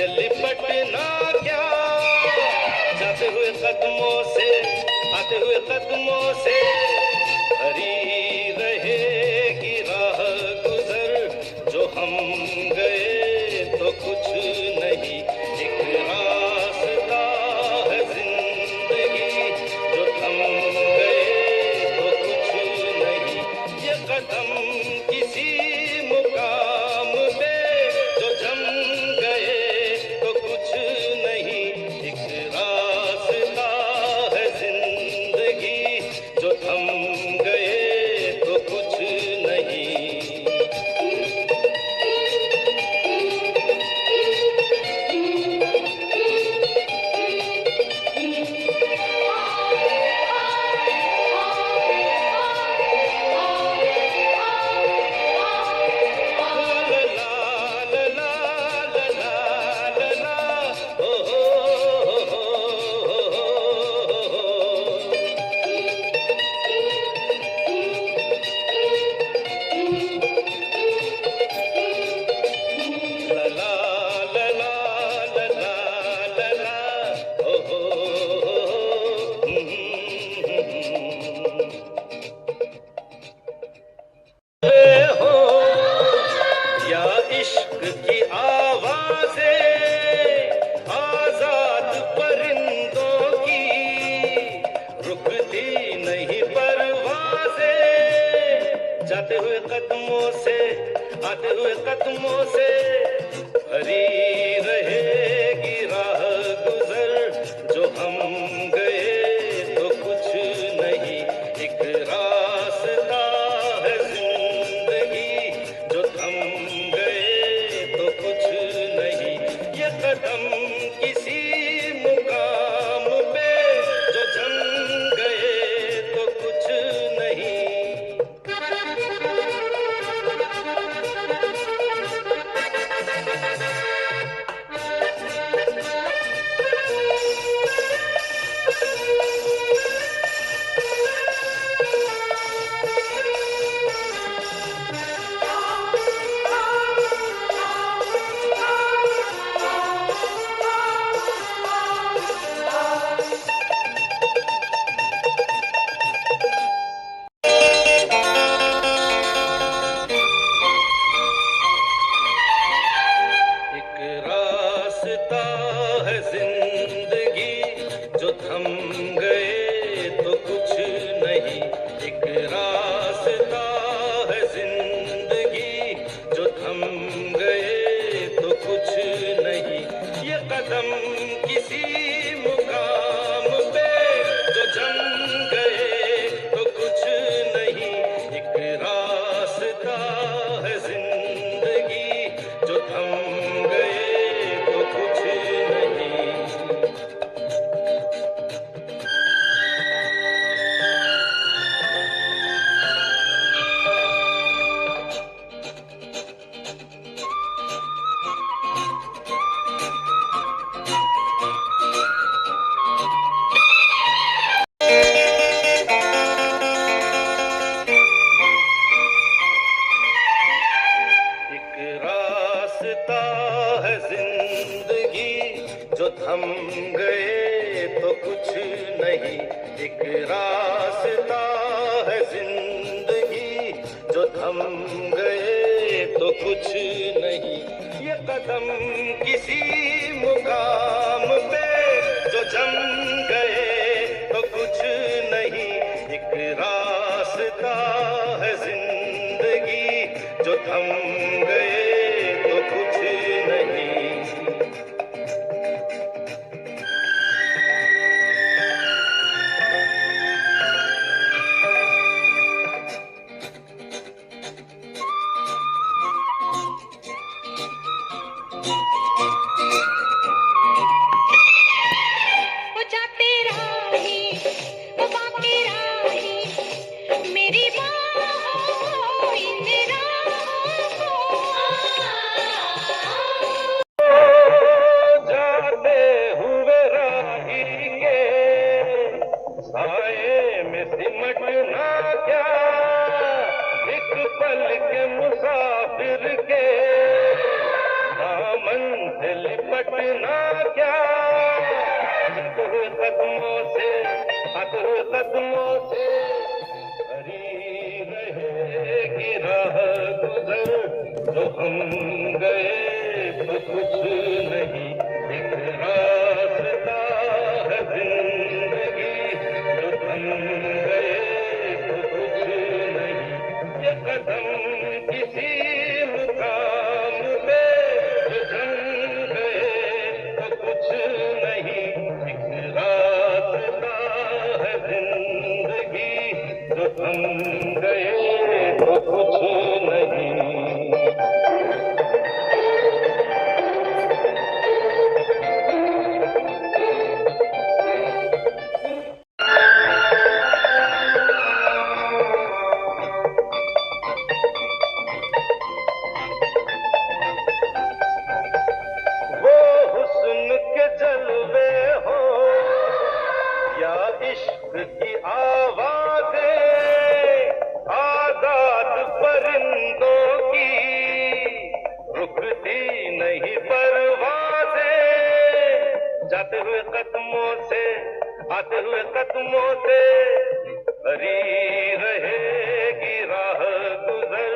लिपटना क्या, जाते हुए कदमों से, आते हुए कदमों से भरी रहेगी राह गुजर। जो हम गए तो कुछ नहीं, एक रास्ता है जिंदगी। जो थम गए तो कुछ नहीं, ये कदम किसी मुकाम पे जो जम गए तो कुछ नहीं, एक रास्ता है जिंदगी। जो थम गए तो कुछ नहीं। इश्क की आवाज़ें आजाद परिंदों की, रुकती नहीं परवाज़ें। जाते हुए कदमों से, आते हुए कदमों से भरी रहेगी राह गुजर। जो हम गए तो कुछ नहीं, एक रास्ता है जिंदगी। जो थम गए तो कुछ नहीं, ये कदम किसी मुकाम पे जो जम गए तो कुछ नहीं। एक रास्ता है जिंदगी, जो थम गए तो कुछ नहीं, एक रास्ता है जिंदगी। जो थम गए तो कुछ नहीं, ये कदम किसी मुकाम पे जो जम गए तो कुछ नहीं, एक रास्ता है जिंदगी। जो थम गए तो कुछ नहीं। एक रास्ता है जिंदगी, जो थम गए तो कुछ नहीं, एक रास्ता है जिंदगी। जो थम गए तो कुछ नहीं, ये कदम किसी मुकाम पे जो जम गए तो कुछ नहीं, एक रास्ता है जिंदगी। जो थम गए तो कुछ नहीं। से लिपटना क्या, कदमों से भरी रहेगी राह गुजर, जो हम गए तो कुछ नहीं, एक रास्ता है जिंदगी, जो थम गए तो कुछ नहीं, ये कदम किसी मुकाम पे जो जम गए तो कुछ नहीं, एक रास्ता है जिंदगी, जो थम गए तो कुछ नहीं। वो हुस्न के जलवे हो या इश्क की आवाज़ें, आजाद परिंदों की रुकती नहीं परवाज़ें, जाते हुए कदमों से, आते हुए कदमों से भरी रहेगी राह गुजर,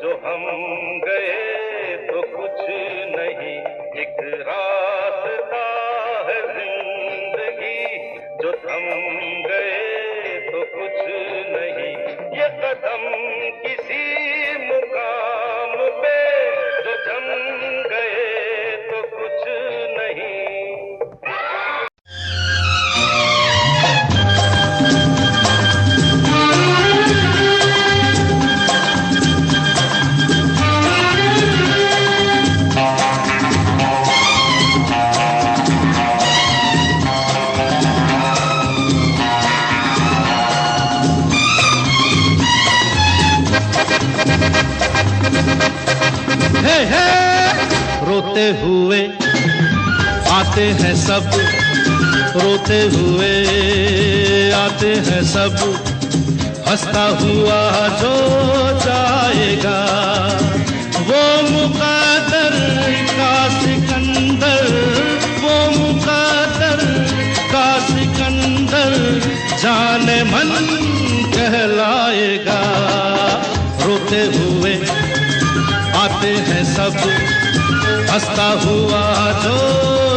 जो हम गए तो कुछ नहीं, एक रास्ता है जिंदगी, जो थम गए तो कुछ नहीं, ये कदम किसी मुकाम पे जो जम गए तो कुछ नहीं। हे हे रोते हुए आते हैं सब, रोते हुए आते हैं सब, हंसता हुआ जो जाएगा वो मुक़द्दर का सिकंदर, वो मुक़द्दर का सिकंदर जाने मन कहलाएगा। रोते हुए आते हैं सब, हंसता हुआ जो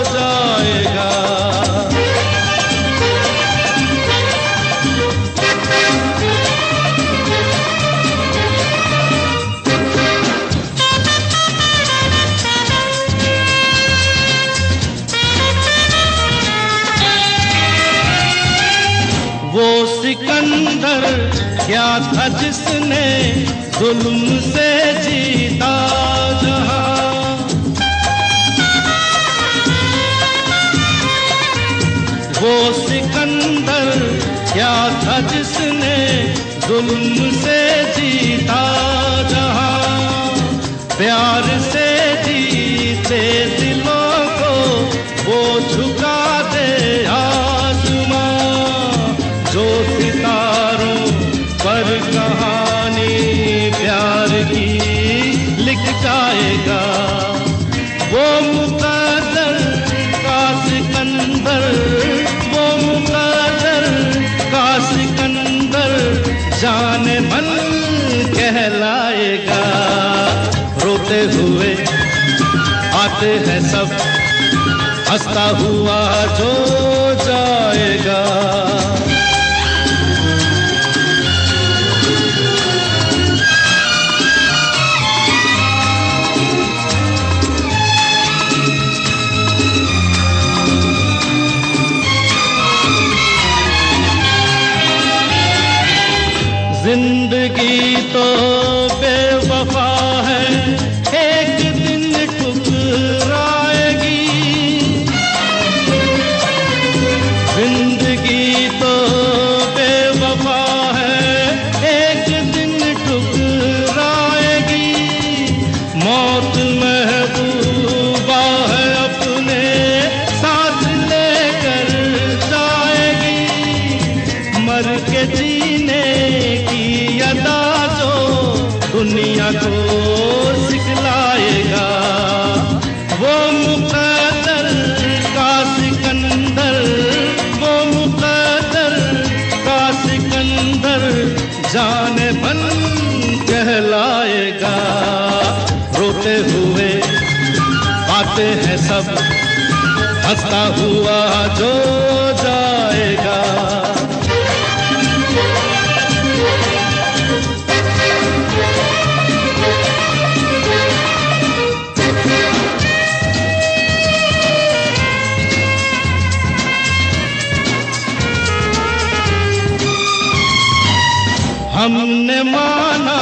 जाएगा। वो सिकंदर क्या था जिसने जुल्म से जीता जहां, वो सिकंदर क्या था जिसने जुल्म से जीता जहां, प्यार से जीते दिलों को वो झुका दे आसमां, जो सितारों पर कहानी प्यार की लिख जाएगा, वो मुक़द्दर का सिकंदर, वो मुक़द्दर का सिकंदर जाने मन कहलाएगा। रोते हुए आते हैं सब, हंसता हुआ जो जाएगा। जिंदगी तो बेवफा है, एक दिन ठुकराएगी, जिंदगी तो सब, हंसता हुआ जो जाएगा। हमने माना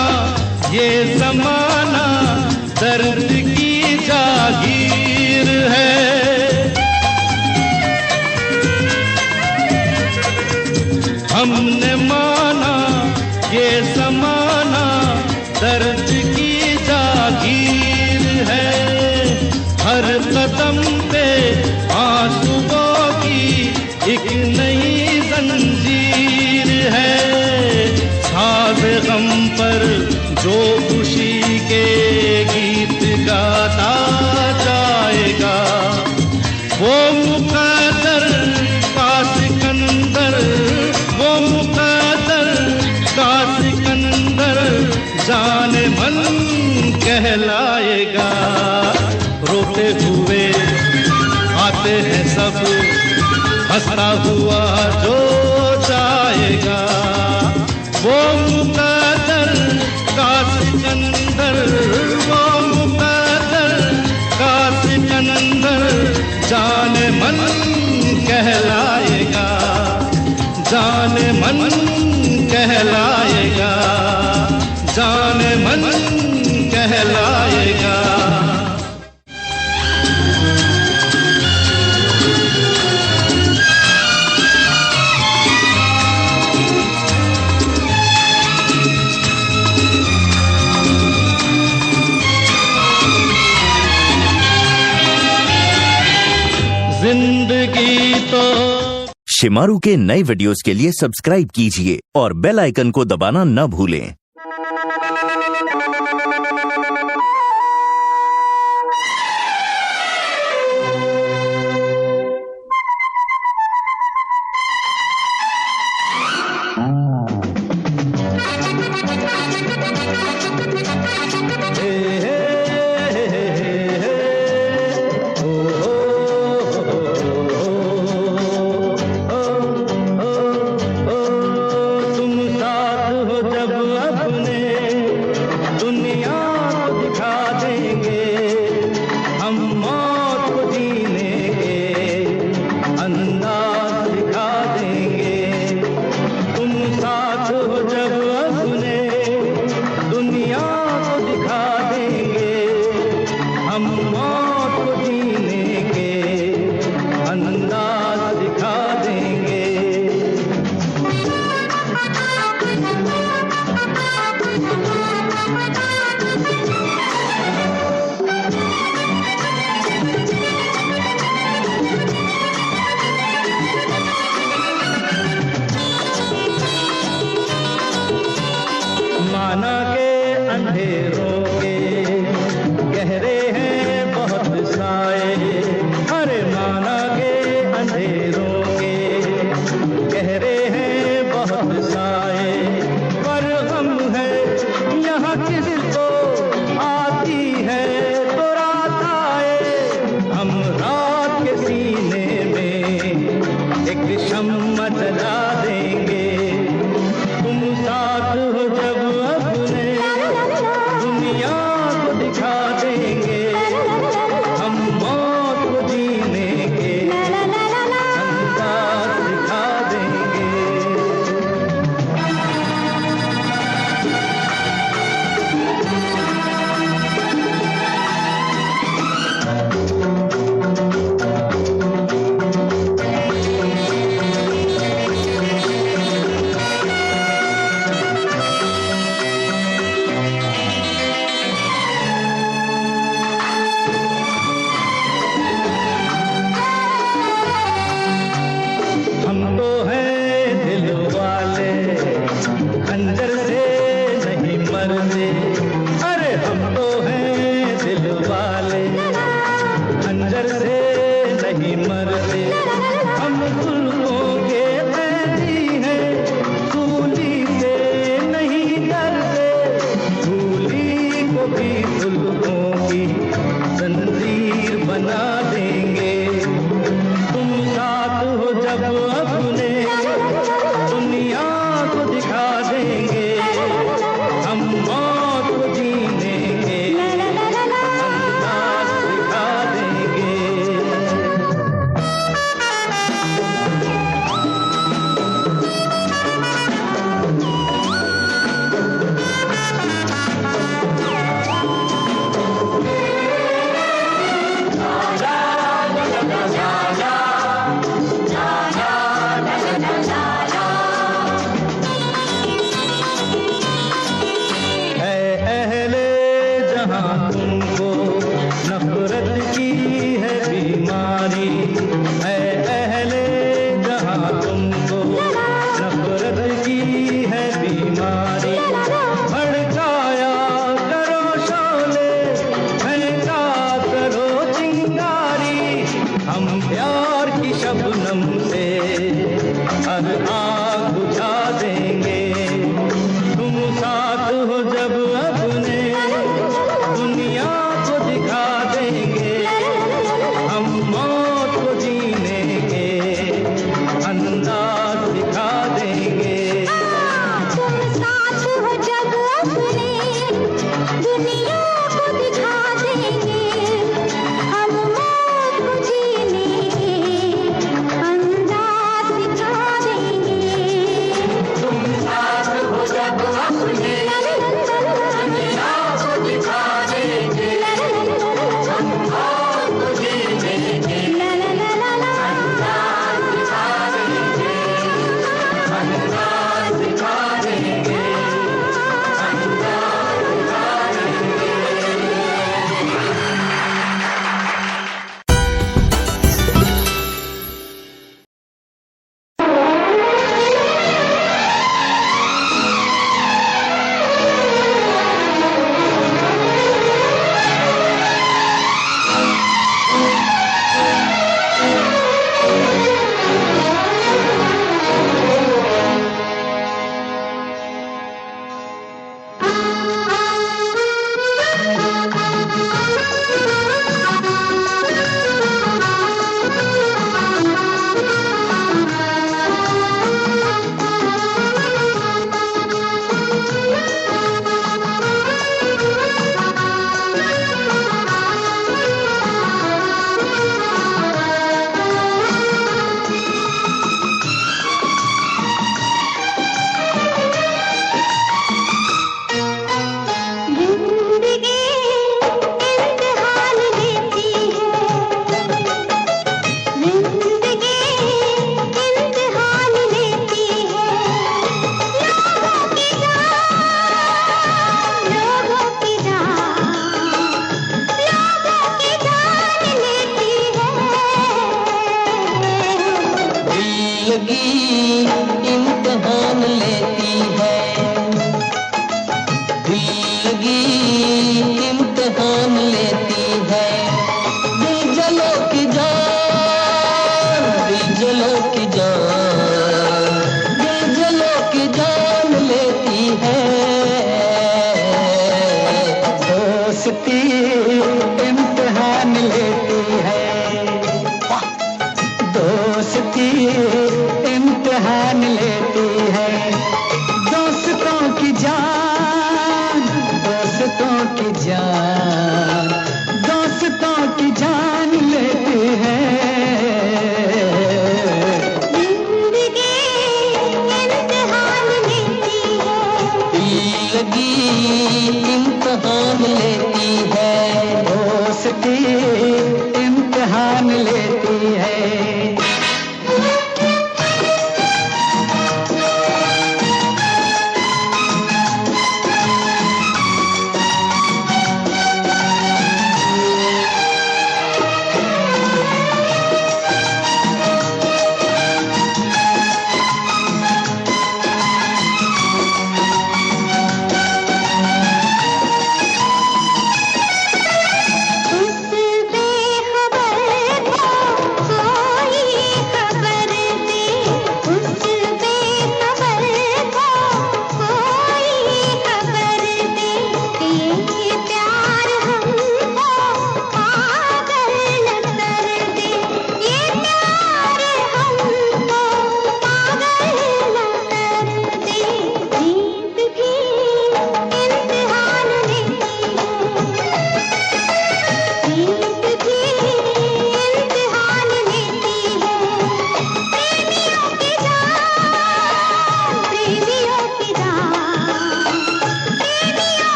ये ज़माना दर्द की जागीर है, हमने माना ये ज़माना दर्द की जागीर है। हर कदम पे आंसुओं की एक नई जंजीर है। साज़ गम पर जो खुशी के गीत गाता जाएगा, वो मुक़द्दर का सिकंदर, वो मुक़द्दर का सिकंदर जाने मन कहलाएगा। रोते हुए आते हैं सब, हंसता हुआ जो जाएगा। वो मुक़द्दर का सिकंदर, वो मुक़द्दर का सिकंदर जाने मन कहलाएगा, जाने मन कहलाएगा, जाने मन कहलाएगा। जिंदगी तो शिमारू के नए वीडियोस के लिए सब्सक्राइब कीजिए और बेल आइकन को दबाना न भूलें। माना के अंधेरों के गहरे हैं बहुत साए, अरे माना के अंधेरों के गहरे हैं बहुत साए। पर गम है यहाँ किसको आती है तो रात आए, हम रात के सीने में एक शम्मा जला देंगे। तुम साथ हो जब अपने दुनिया को दिखा देंगे, हम मौत को जीने के अंदाज दिखा देंगे। हम तो हैं दिल वाले, खंजर से नहीं मरते। अरे हम तो हैं दिल वाले, खंजर से नहीं मरते। हम जुल्फों के कैदी हैं, सूली से नहीं डरते। सूली को भी जुल्फों की जंजीर बना दे हम प्यार की शबनम से हर आग बुझा देंगे। तुम साथ हो जब अपने दुनिया को दिखा देंगे। हम मौत को जीने के अंदाज दिखा देंगे। तुम साथ हो जब अपने दुनिया को दिखा देंगे। हम मौत को जीने के अंदाज दिखा देंगे। तुम साथ हो जब अपने दुनिया को दिखा देंगे। हम मौत को जीने के अंदाज दिखा देंगे। अंदाज दिखा देंगे। अंदाज दिखा देंगे। जिंदगी इम्तिहान लेती है। जिंदगी इम्तिहान लेती है। लोगों की जान, लोगों की जान, लोगों की जान लेती है। जिंदगी इम्तिहान लेती है। जिंदगी इम्तिहान लेती है। दिलजलों की जान, दिलजलों की जान, दिलजलों की जान लेती है। दोस्ती इम्तिहान लेती है। दोस्ती इम्तिहान लेती है। दोस्तों की जान, दोस्तों की जान, दोस्तों की जान लेती है। जिंदगी इम्तिहान लेती है। जिंदगी इम्तिहान लेती है। दोस्ती इम्तिहान लेती है। उस बेखबर को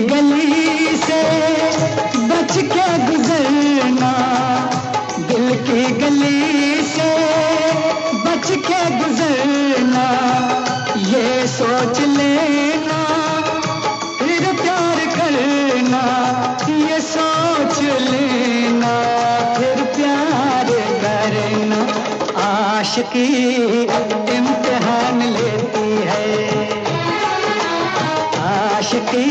गली से बच के गुजरना, दिल की गली से बच के गुजरना, ये सोच लेना फिर प्यार करना, ये सोच लेना फिर प्यार करना। आशिकी इम्तिहान लेती है, आशिकी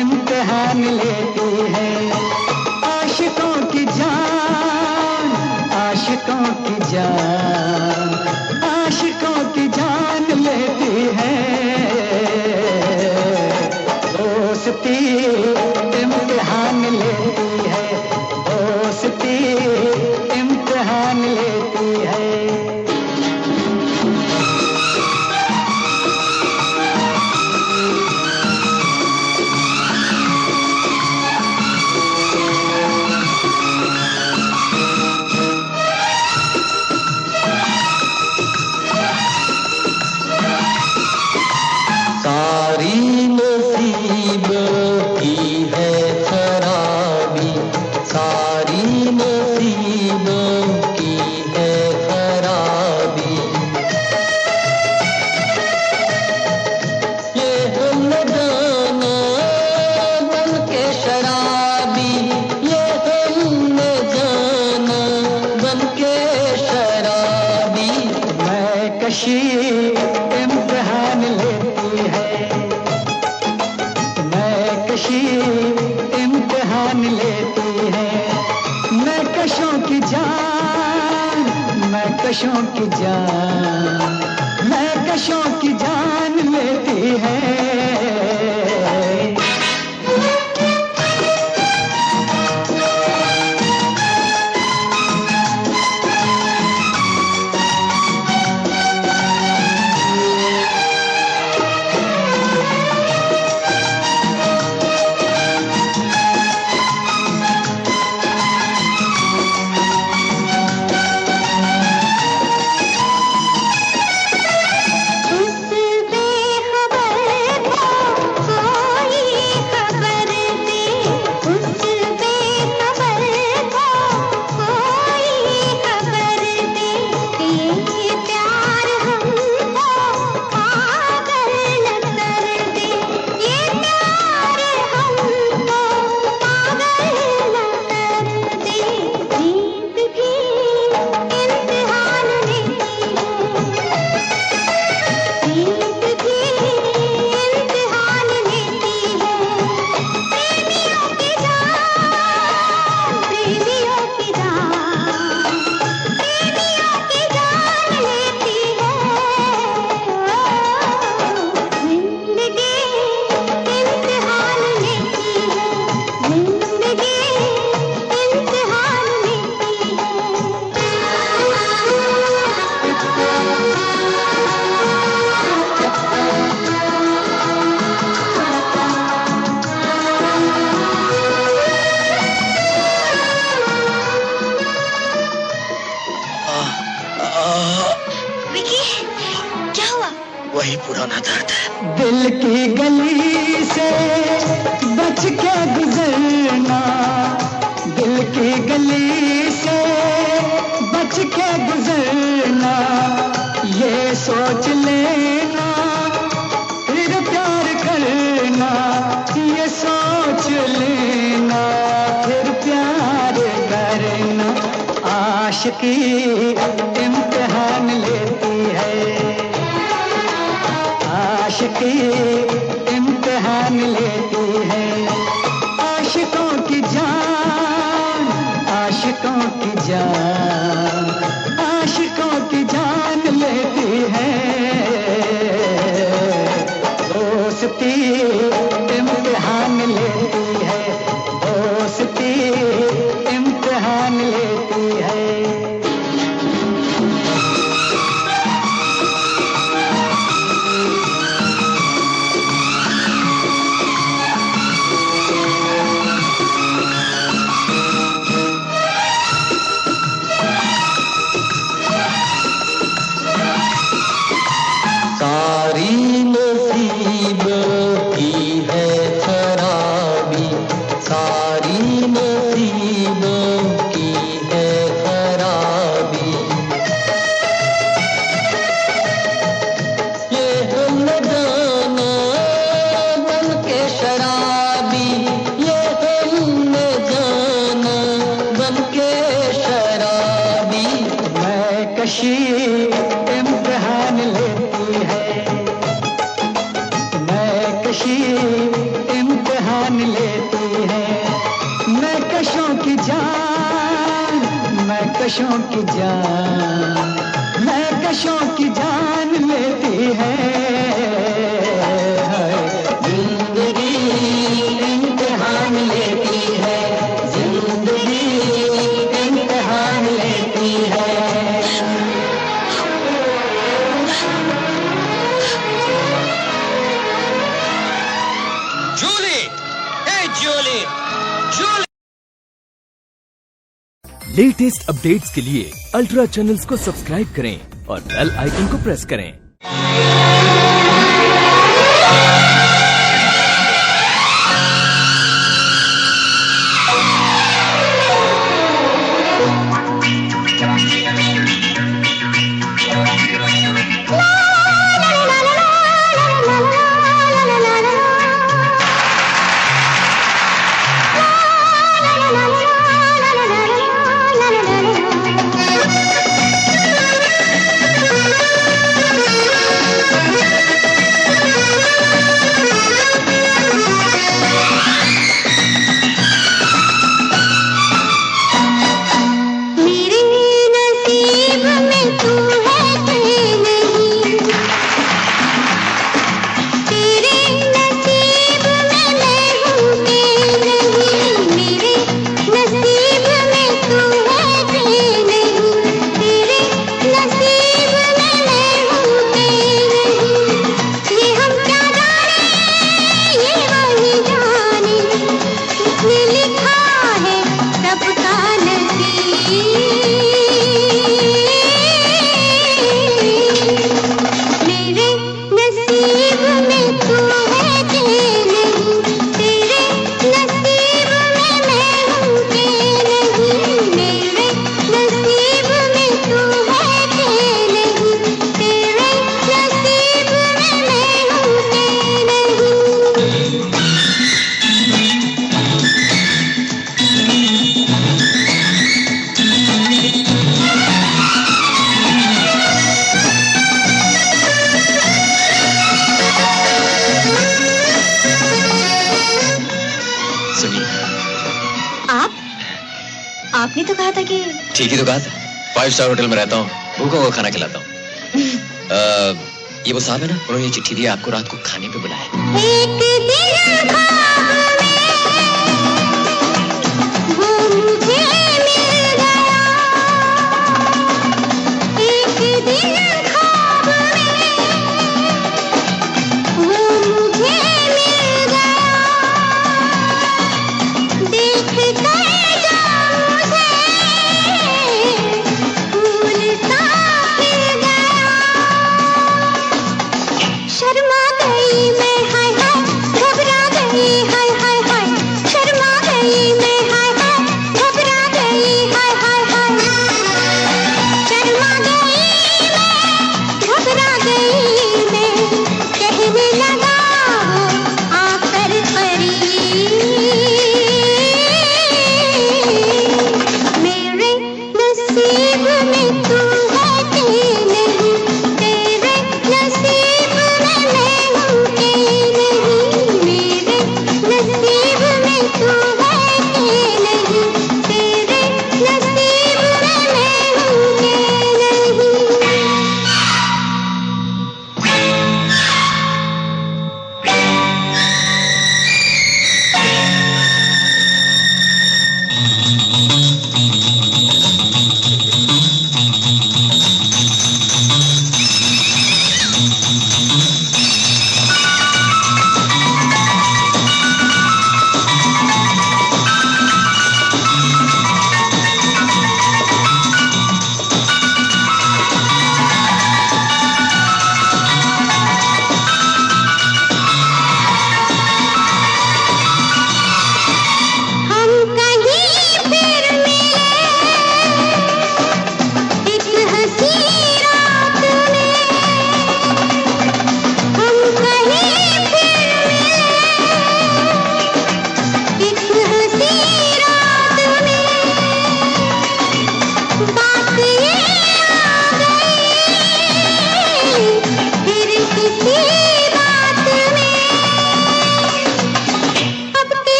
इम्तिहान लेती है। आशिकों की जान, आशिकों की जान, आशिकों की जान लेती है। दोस्ती इम्तिहान लेती है, दोस्ती इम्तिहान लेती है। सारी नसीबों की है खराबी, सारी नसीबों की है खराबी। ये हम न जाना बन के शराबी, ये हम न जाना बन के शराबी। मैं कशी इम्तिहान लेती है, मैं कशी इम्तिहान लेती है। मैं कशों की जान, मैं कशों की जान, मैं कशों की जान लेती है। वही पुराना दर्द है। दिल की गली से बच के गुजरना, दिल की गली से बच के गुजरना, ये सोच लेना फिर प्यार करना, ये सोच लेना फिर प्यार करना। आशिकी इम्तिहान लेती है, आशिकी इम्तिहान लेती है। आशिकों की जान, आशिकों की जान, आशिकों की जान लेती है। दोस्ती इम्तिहान लेती है, दोस्ती इम्तिहान लेती है। कशों की जान, महकशों की जान लेती है। जिंदगी इम्तिहान लेती है, जिंदगी इम्तिहान लेती है। जूली, हे जूली, जूली। लेटेस्ट अपडेट्स के लिए अल्ट्रा चैनल्स को सब्सक्राइब करें और बेल आइकन को प्रेस करें। आपने तो कहा था कि ठीक ही तो कहा था। 5 स्टार होटल में रहता हूँ, भूखों को खाना खिलाता हूँ। ये वो साहब है ना, उन्होंने ये चिट्ठी दी, आपको रात को खाने पे बुलाया। एक दिन ख्वाब में वो मुझे मिल गया, एक दिन ख्वाब में वो मुझे मिल गया, देख कर फूल सा खिल गया। शर्मा गई मैं, हाय हाय घबरा गई।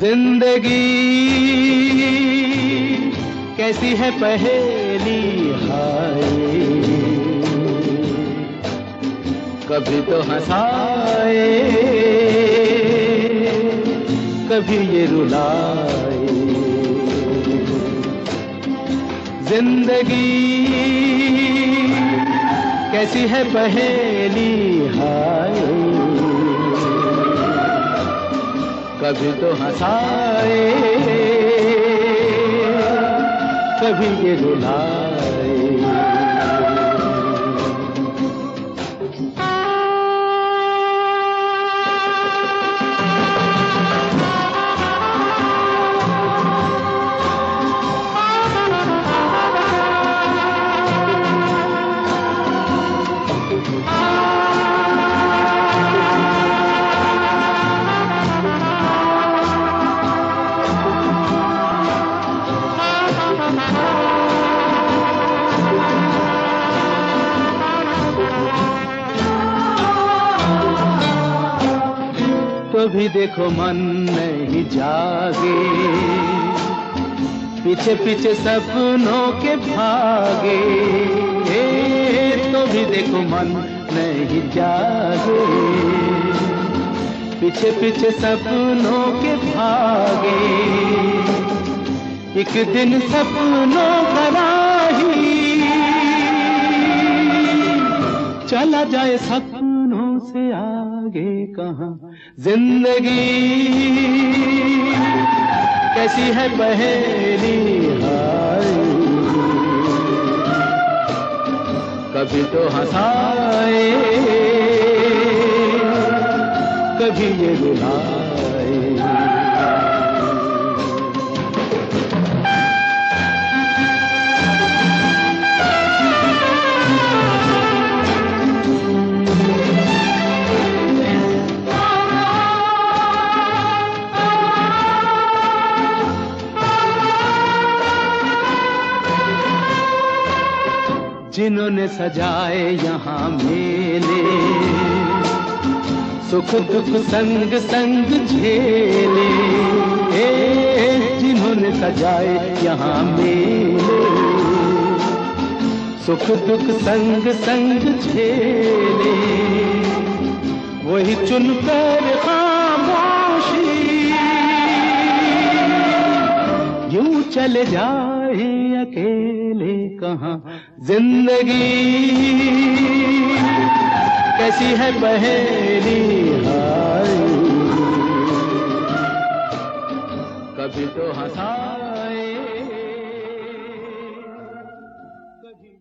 जिंदगी कैसी है पहेली हाय, कभी तो हंसाए कभी ये रुलाए। जिंदगी कैसी है पहेली हाय, कभी तो हंसाए कभी ये रुलाए। कभी देखो मन नहीं जागे, पीछे पीछे सपनों के भागे। तो भी देखो मन नहीं जागे, पीछे पीछे सपनों के भागे। एक दिन सपनों का राही चला जाए सपनों से आगे कहाँ। जिंदगी कैसी है पहेली हाय, कभी तो हंसाए कभी ये रुलाए। जिन्होंने सजाए यहाँ मेले, सुख दुख संग संग झेले। जिन्होंने सजाए यहाँ मेले, सुख दुख संग संग झेले। वही चुनकर खामोशी यूं चले जाए अकेले कहाँ। जिंदगी कैसी है पहेली हाय, कभी तो हंसाए कभी।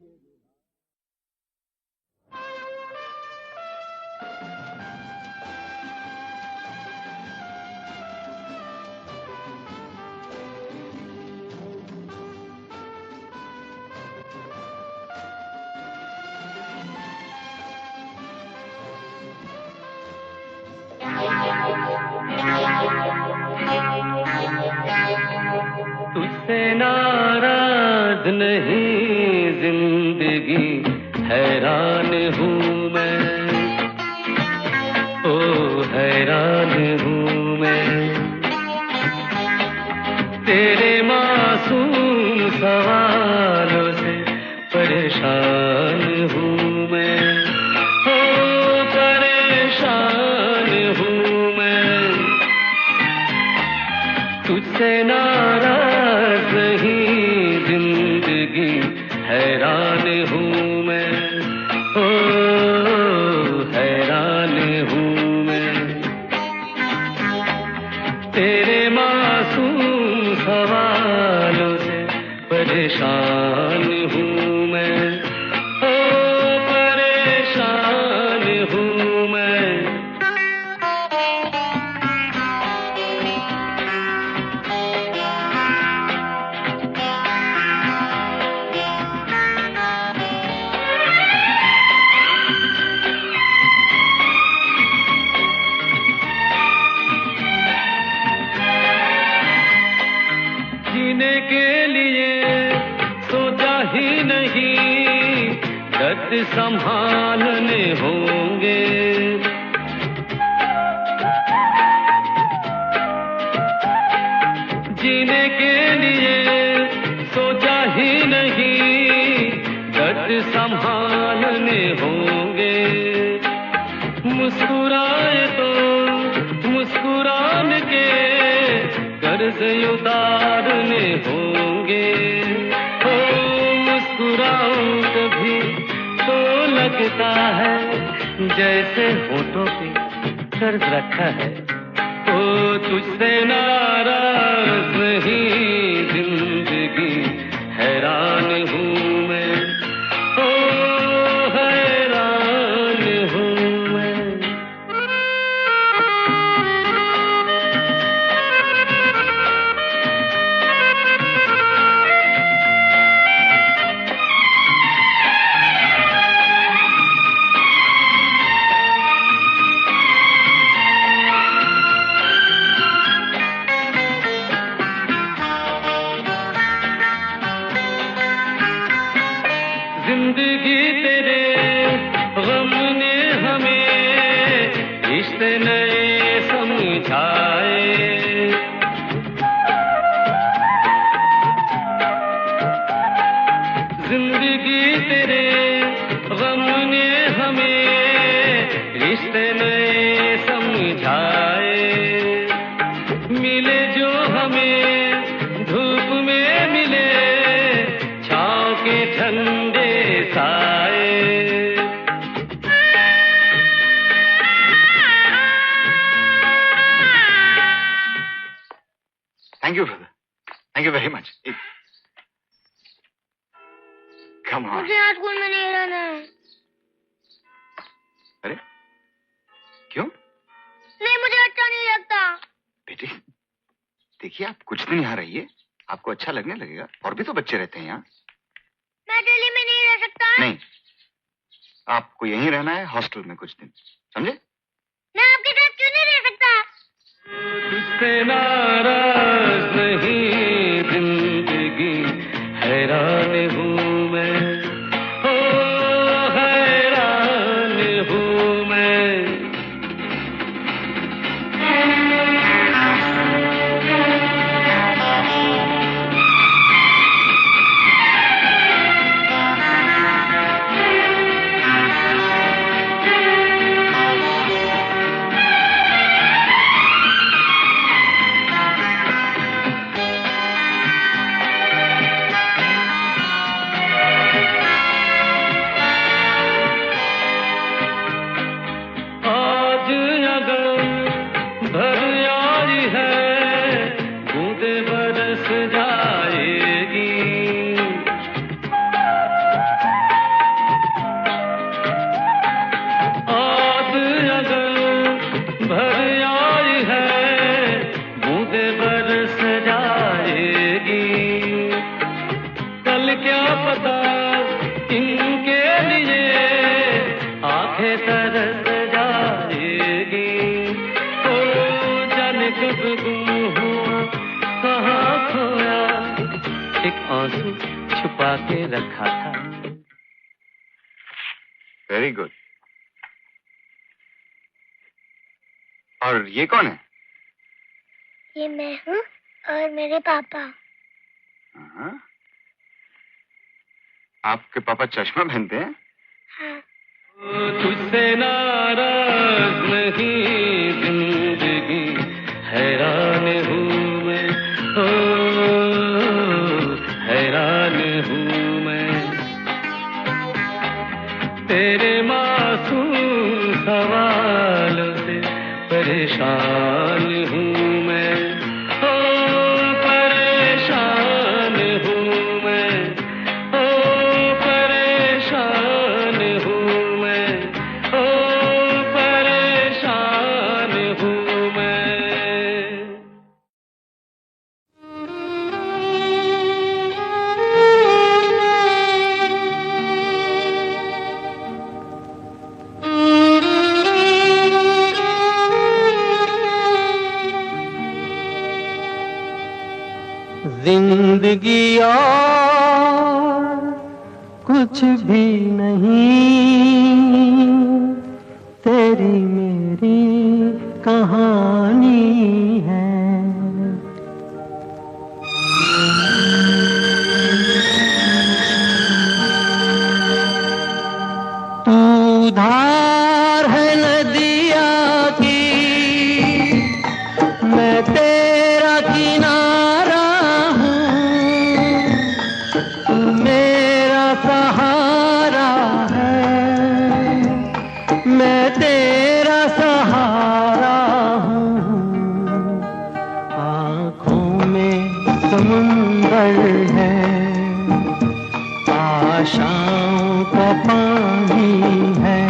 तुझसे नाराज नहीं जिंदगी, हैरान हूँ मैं, ओ हैरान हूँ मैं। तेरे मासूम सवालों से परेशान हूँ मैं, ओ परेशान हूँ मैं। तुझसे नाराज नहीं जिंदगी, हैरान हूँ मैं, ओ हैरान हूँ मैं। तेरे मासूम सवालों से परेशान हूँ मैं, ओ परेशान हूँ मैं। जीने के लिए सोचा ही नहीं, दर्द संभालने होंगे। होंगे। मुस्कुराए तो मुस्कुरान के कर्ज उतारने होंगे। ओ मुस्कुराऊं कभी तो लगता है जैसे होठों पे कर्ज रखा है। ओ तुझसे नाराज नहीं जिंदगी हैरान हूँ मैं। ओ हैरान हूँ मैं। जिंदगी तेरे गम ने हमें रिश्ते नए समझाए। जिंदगी तेरे गम ने हमें रिश्ते नए समझाए। मिले जो हमें धूप में मिले छाँव के ठंडे साए। Thank you brother, thank you very much. Come on. मुझे आज स्कूल में नहीं रहना है। अरे क्यों? नहीं, मुझे अच्छा नहीं लगता। बेटी देखिए, आप कुछ दिन यहाँ रहिए, आपको अच्छा लगने लगेगा। और भी तो बच्चे रहते हैं यहाँ। मैं दिल्ली में नहीं रह सकता। नहीं, आपको यहीं रहना है, हॉस्टल में कुछ दिन, समझे? मैं आपके साथ क्यों नहीं रह सकता? तुझसे नाराज नहीं जिंदगी हैरान हूँ मैं। ओ हैरान हूँ मैं। आंसू छुपा के रखा था। Very good. और ये कौन है? ये मैं हूँ और मेरे पापा। हाँ? आपके पापा चश्मा पहनते हैं? हाँ। तुझसे नाराज नहीं जिंदगी हैरान हूँ मैं। ओ हैरान हूँ मैं। तेरे मासूम सवालों से परेशान हूँ मैं। ओ परेशान हूँ मैं। ओ परेशान हूँ मैं। ओ परेशान हूँ मैं। जिंदगी और कुछ भी नहीं, तेरी मेरी कहानी है। तू धार है नदिया की, मैं तेरा किनारा हूँ, तू मेरा सहारा है, मैं तेरा सहारा हूँ। आँखों में समुंदर है, आशाओं का पानी है,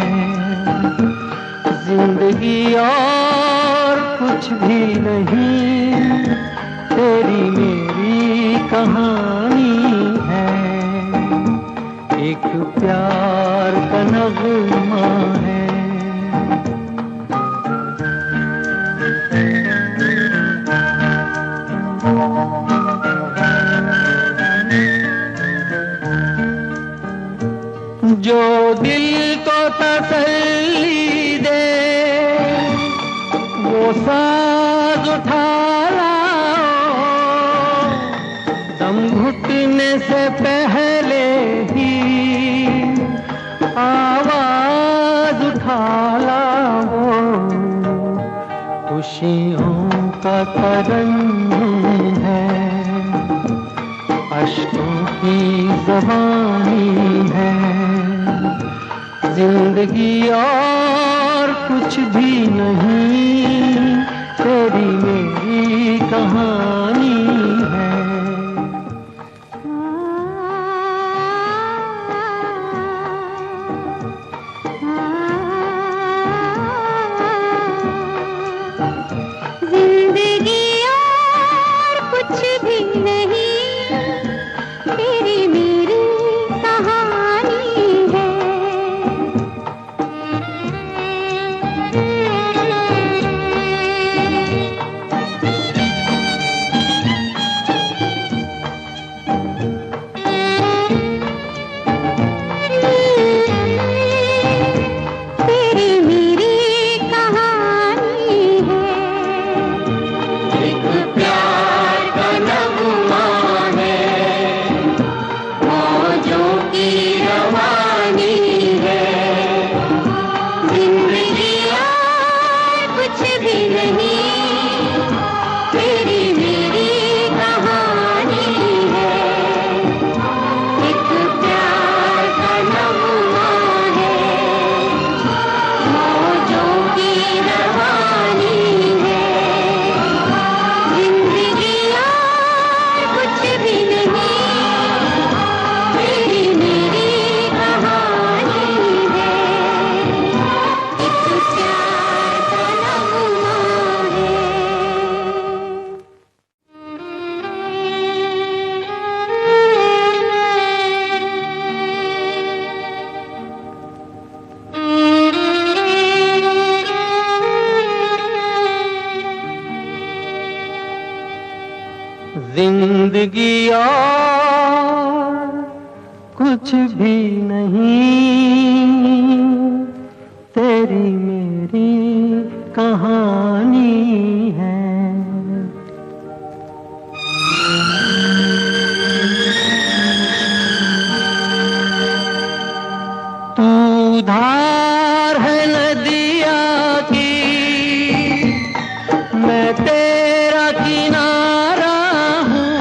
जिंदगी और कुछ भी नहीं, तेरी मेरी कहानी है, एक प्यार का नगमा है। जो दिल को तसल्ली दे वो साज उठा लाओ, दम घुटने से पहले ही आवाज उठा लाओ, खुशियों का तरन्नुम है, अश्कों की ज़बानी है, जिंदगी और कुछ भी नहीं, तेरी मेरी कहानी है। जिंदगी और कुछ भी नहीं, तेरी मेरी कहानी है। तेरी मेरी कहानी है, एक प्यार का नगमा है, मौजों की रवानी है, जिंदगी और कुछ भी नहीं, तेरी मेरी कहानी है, एक प्यार का नगमा है, मौजों की रवानी है, जिंदगी और कुछ भी नहीं, तेरी मेरी कहानी है, एक प्यार का नगमा है। जिंदगी और कुछ भी नहीं, तेरी मेरी कहानी है। तू धार है नदिया की, मैं तेरा किनारा हूँ,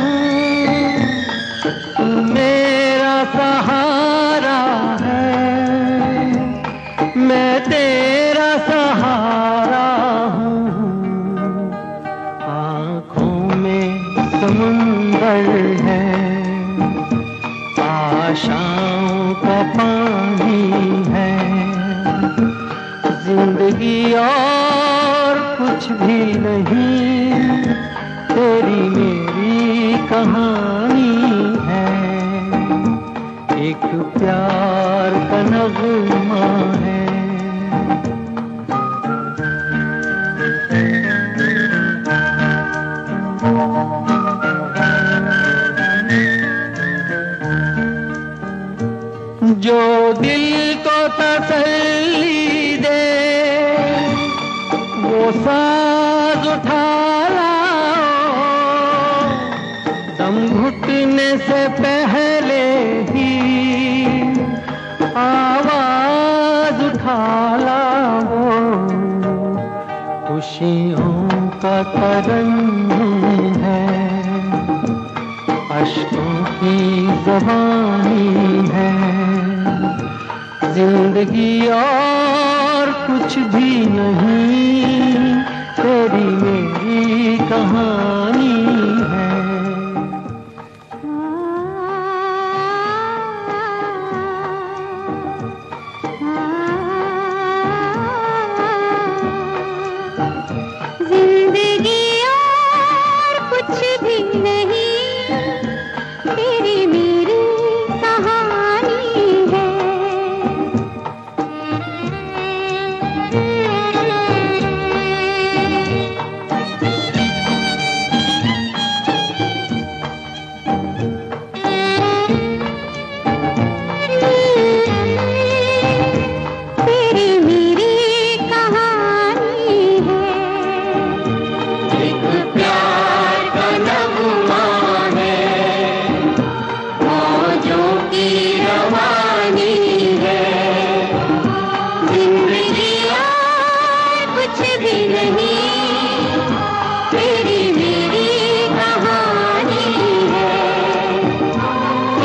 तू मेरा सहारा है, मैं तेरा सहारा हूँ। आँखों में समुंदर है, आशाओं का पानी है, जिंदगी और कुछ भी नहीं, तेरी मेरी कहानी है, एक प्यार का नगमा है। जो दिल को तसल्ली दे वो साज उठा लाओ, दम घुटने से पहले ही आवाज उठा खुशियों का तरन्नुम है, अश्कों की ज़बानी है, जिंदगी और कुछ भी नहीं, तेरी मेरी कहानी है। जिंदगी और कुछ भी नहीं, तेरी मेरी कहानी है। तेरी मेरी कहानी है। एक प्यार का नगमा है, मौजों की रवानी है, जिंदगी और कुछ भी नहीं, तेरी मेरी कहानी है।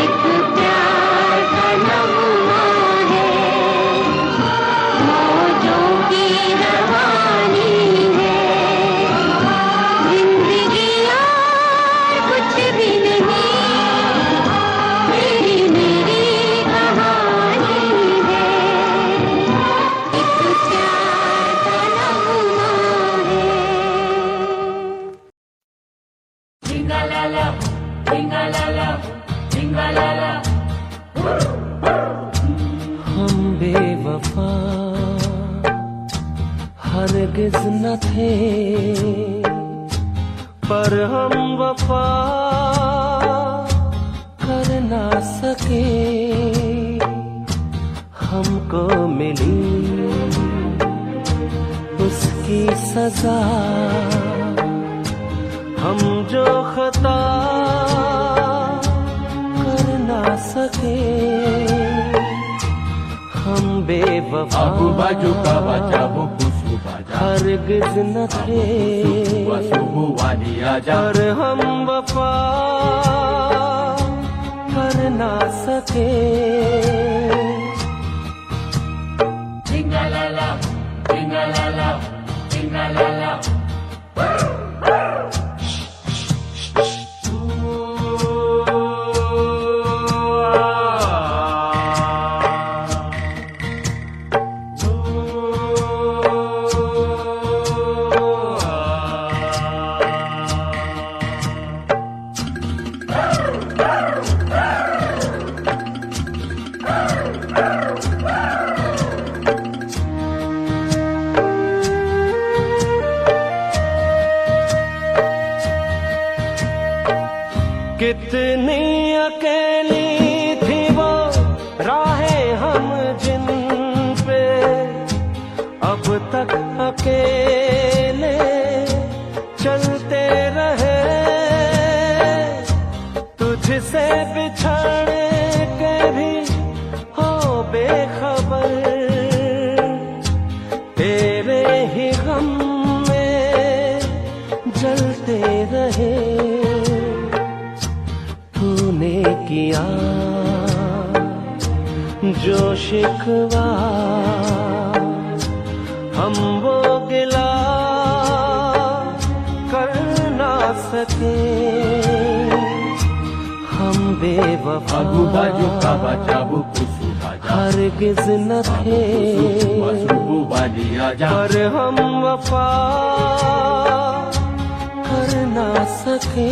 एक प्यार का नगमा है, मौजों की रवानी है, जिंदगी और कुछ भी नहीं, तेरी मेरी कहानी है। एक प्यार का नगमा है। हम बेवफा हरगिज न थे, पर हम वफा कर ना सके। हमको मिली उसकी सजा, हम जो खता कर ना सके। हम बेवफा हरगिज न थे, पर हम वफा कर ना सके। कितनी अकेली थी वो राहें हम जिन पे, अब तक अकेले चलते रहे। तुझसे बिछड़ के भी हो बेखबर, तेरे ही गम में जलते रहे। तूने किया जो शिकवा, हम वो गिला कर ना सके। हम बेवफा हरगिज न थे, पर हम वफा कर ना सके।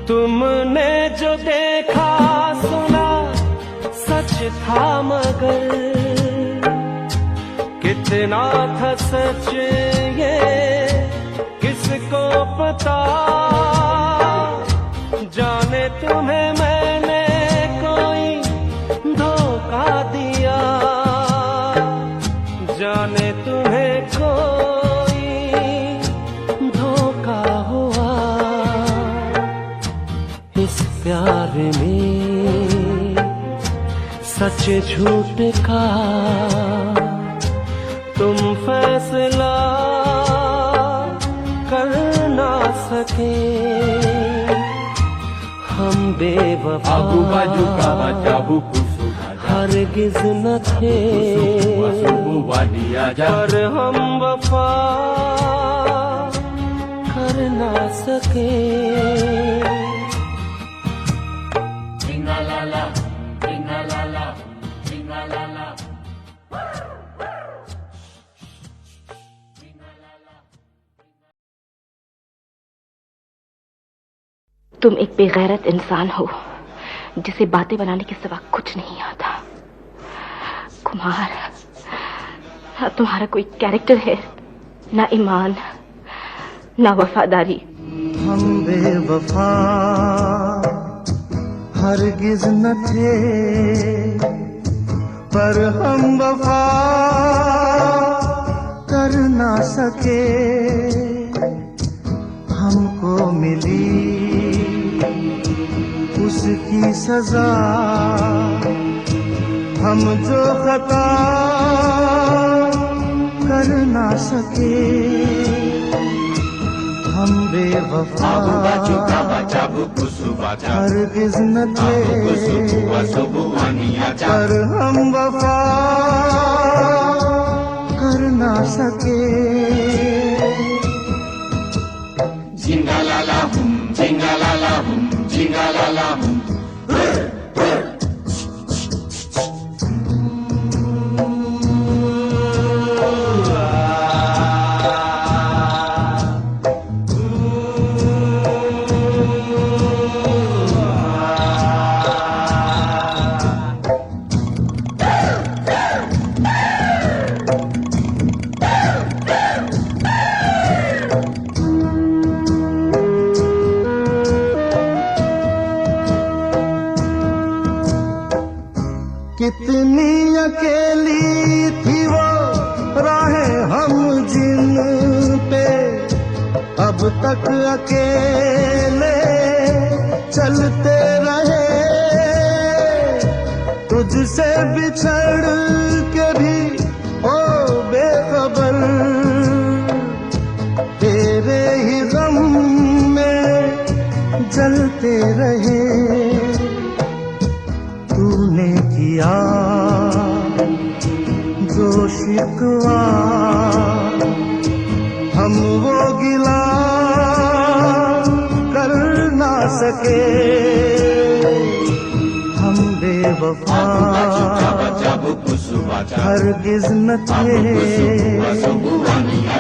तुमने जो देखा सुना सच था, मगर कितना था सच ये किसको पता। जाने तुम्हें मैंने कोई इस प्यार में सच झूठ का तुम फैसला कर ना सके, हम बेवफा हरगिज न थे, पर हम वफा कर ना सके। तुम एक बेगैरत इंसान हो जिसे बातें बनाने के सिवा कुछ नहीं आता। कुमार, ना तुम्हारा कोई कैरेक्टर है, ना ईमान, ना वफादारी। हम बेवफा हरगिज न थे, पर हम वफा कर ना सके। हमको मिली उसकी सजा, हम जो खता कर ना सके। हम बेवफा हरगिज न थे, पर हम वफा कर ना सके। जिंगालाला हुम, जिंगालाला हुम, जिंगालाला हुम। कितनी अकेली थी वो राहें हम जिन पे, अब तक अकेले चलते रहे। तुझसे बिछड़ के भी ओ बेखबर, तेरे ही गम में जलते रहे। तूने किया जो शिकवा, हम वो गिला कर ना सके। हम बेवफा हरगिज न थे,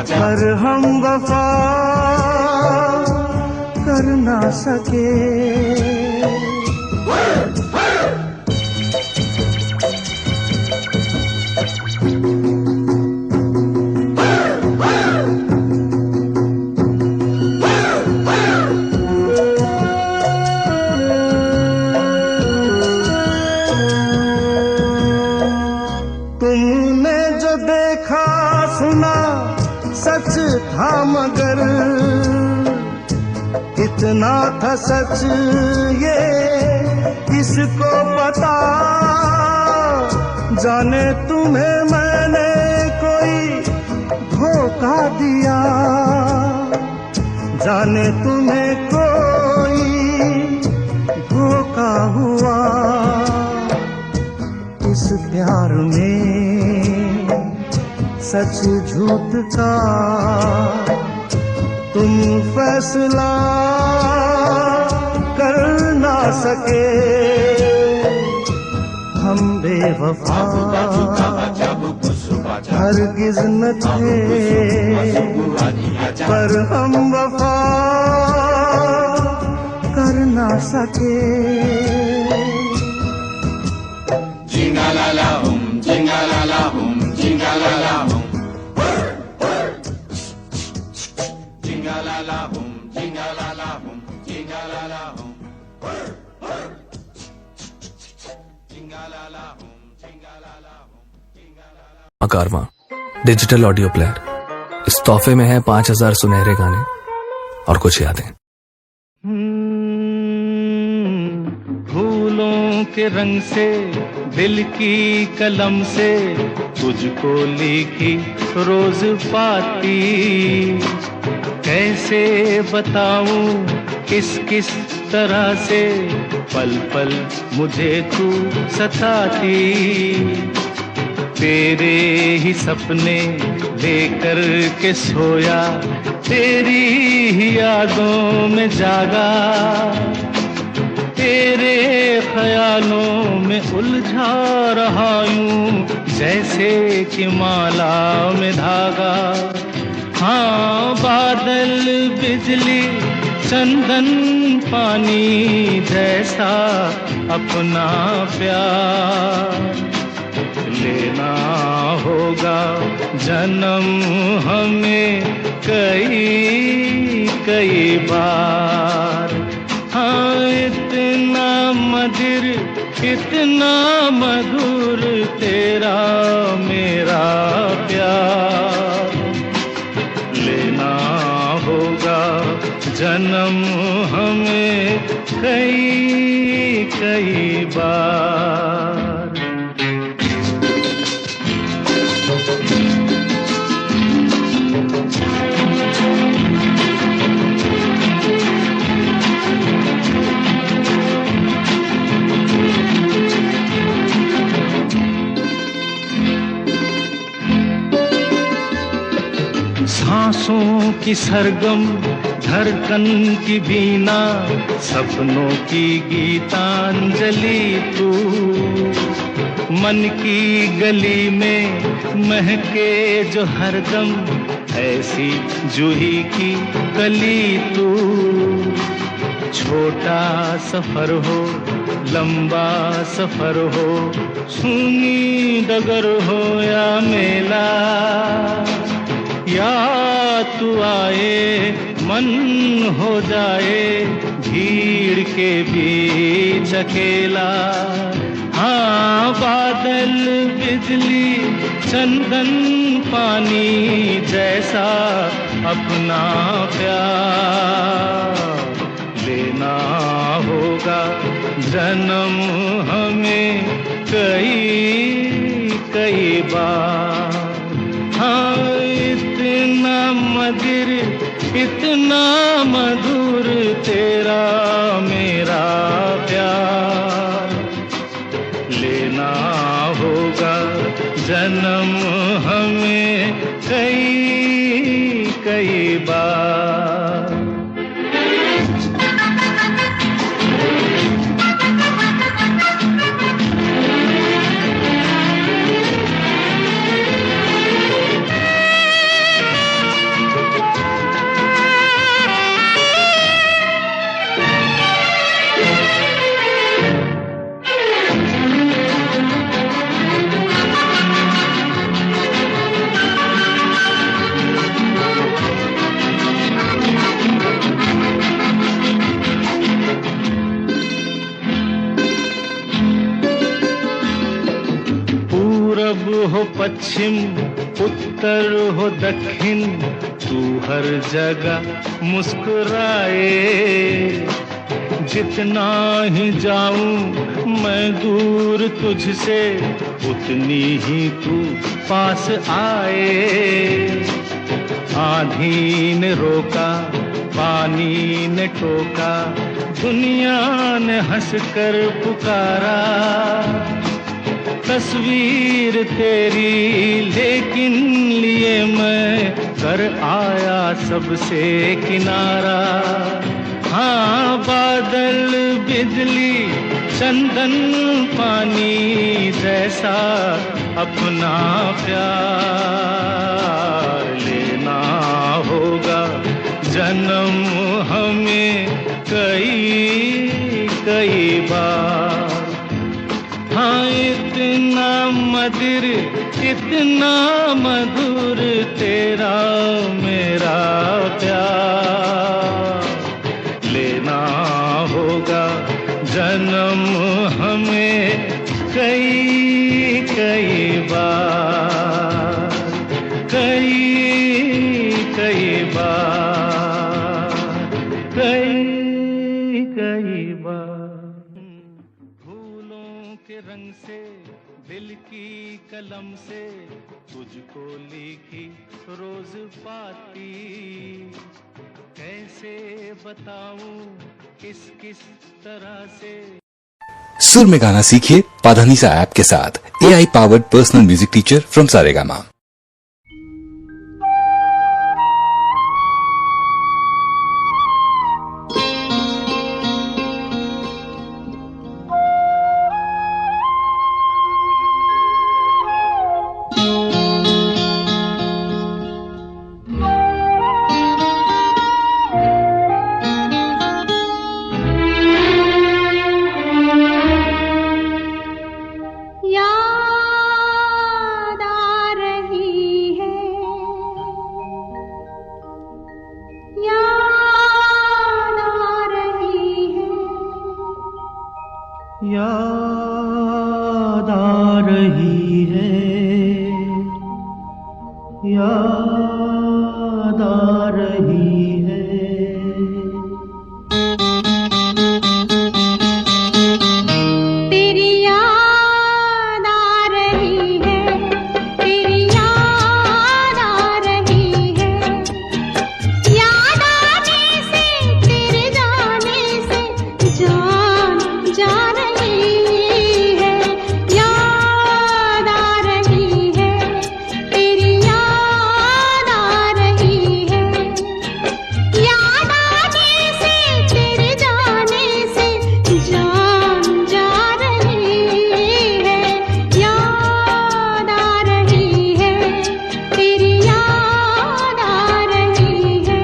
पर हम वफा कर ना सके। तुमने जो देखा सुना सच था, मगर इतना था सच ये किसको पता। जाने तुम्हें मैंने कोई धोखा दिया, जाने तुम्हें कोई धोखा हुआ। इस प्यार में सच झूठ का तुम फैसला कर ना सके। हम बेवफा हरगिज न थे, पर हम वफा कर ना सके। जिंगालाला हुम, जिंगालाला हुम, जिंगालाला हुम। जिंगालाला हुम, जिंगालाला हुम, जिंगालाला हुम। जिंगालाला हुम, जिंगालाला हुम। कारवां डिजिटल ऑडियो प्लेयर। इस तोहफे में है 5000 सुनहरे गाने और कुछ यादें। के रंग से दिल की कलम से तुझको लिखी रोज पाती। कैसे बताऊं किस किस तरह से पल पल मुझे तू सताती। तेरे ही सपने लेकर के सोया, तेरी ही यादों में जागा, तेरे ख्यालों में उलझा रहा यूं जैसे कि माला में धागा। हाँ, बादल बिजली चंदन पानी जैसा अपना प्यार लेना होगा जन्म हमें कई कई बार। हाँ, इतना मधुर इतना मधुर तेरा मेरा प्यार लेना होगा जन्म हमें कई कई बार। सांसों की सरगम धड़कन की बीना, सपनों की गीतांजलि तू। मन की गली में महके जो हरदम ऐसी जूही की कली तू। छोटा सफर हो लंबा सफर हो, सूनी डगर हो या मेला, या तू आए मन हो जाए भीड़ के बीच अकेला। हाँ, बादल बिजली चंदन पानी जैसा अपना प्यार लेना होगा जन्म हमें कई कई बार। हाँ, इतना मधुर इतना मधुर तेरा मेरा प्यार लेना होगा जन्म हमें कई कई बार। हो पश्चिम उत्तर हो दक्षिण, तू हर जगह मुस्कुराए। जितना ही जाऊं मैं दूर तुझसे, उतनी ही तू पास आए। आंधी ने रोका पानी ने टोका, दुनिया ने हंसकर पुकारा। तस्वीर तेरी लेकिन लिए मैं कर आया सबसे किनारा। हाँ, बादल बिजली चंदन पानी जैसा अपना प्यार लेना होगा जन्म हमें कई कई बार। हाँ, इतना मधुर तेरा मेरा प्यार लेना होगा जन्म हमें कई कई बार, कई कई बार, कई कई बार। के रंग से दिल की कलम से तुझको लिखी रोज पाती, कैसे बताऊं किस किस तरह से। सुर में गाना सीखिए पाधानीसा ऐप के साथ AI powered personal music teacher from Saregama. याद आ रही है, याद आ रही है। तेरी याद आ रही है, तेरी याद आ रही है। याद आने से तेरे जाने से जान जा रही है। याद आ रही है, तेरी याद आ रही है। याद आने से तेरे जाने से जान जा रही है। याद आ रही है, तेरी याद आ रही है।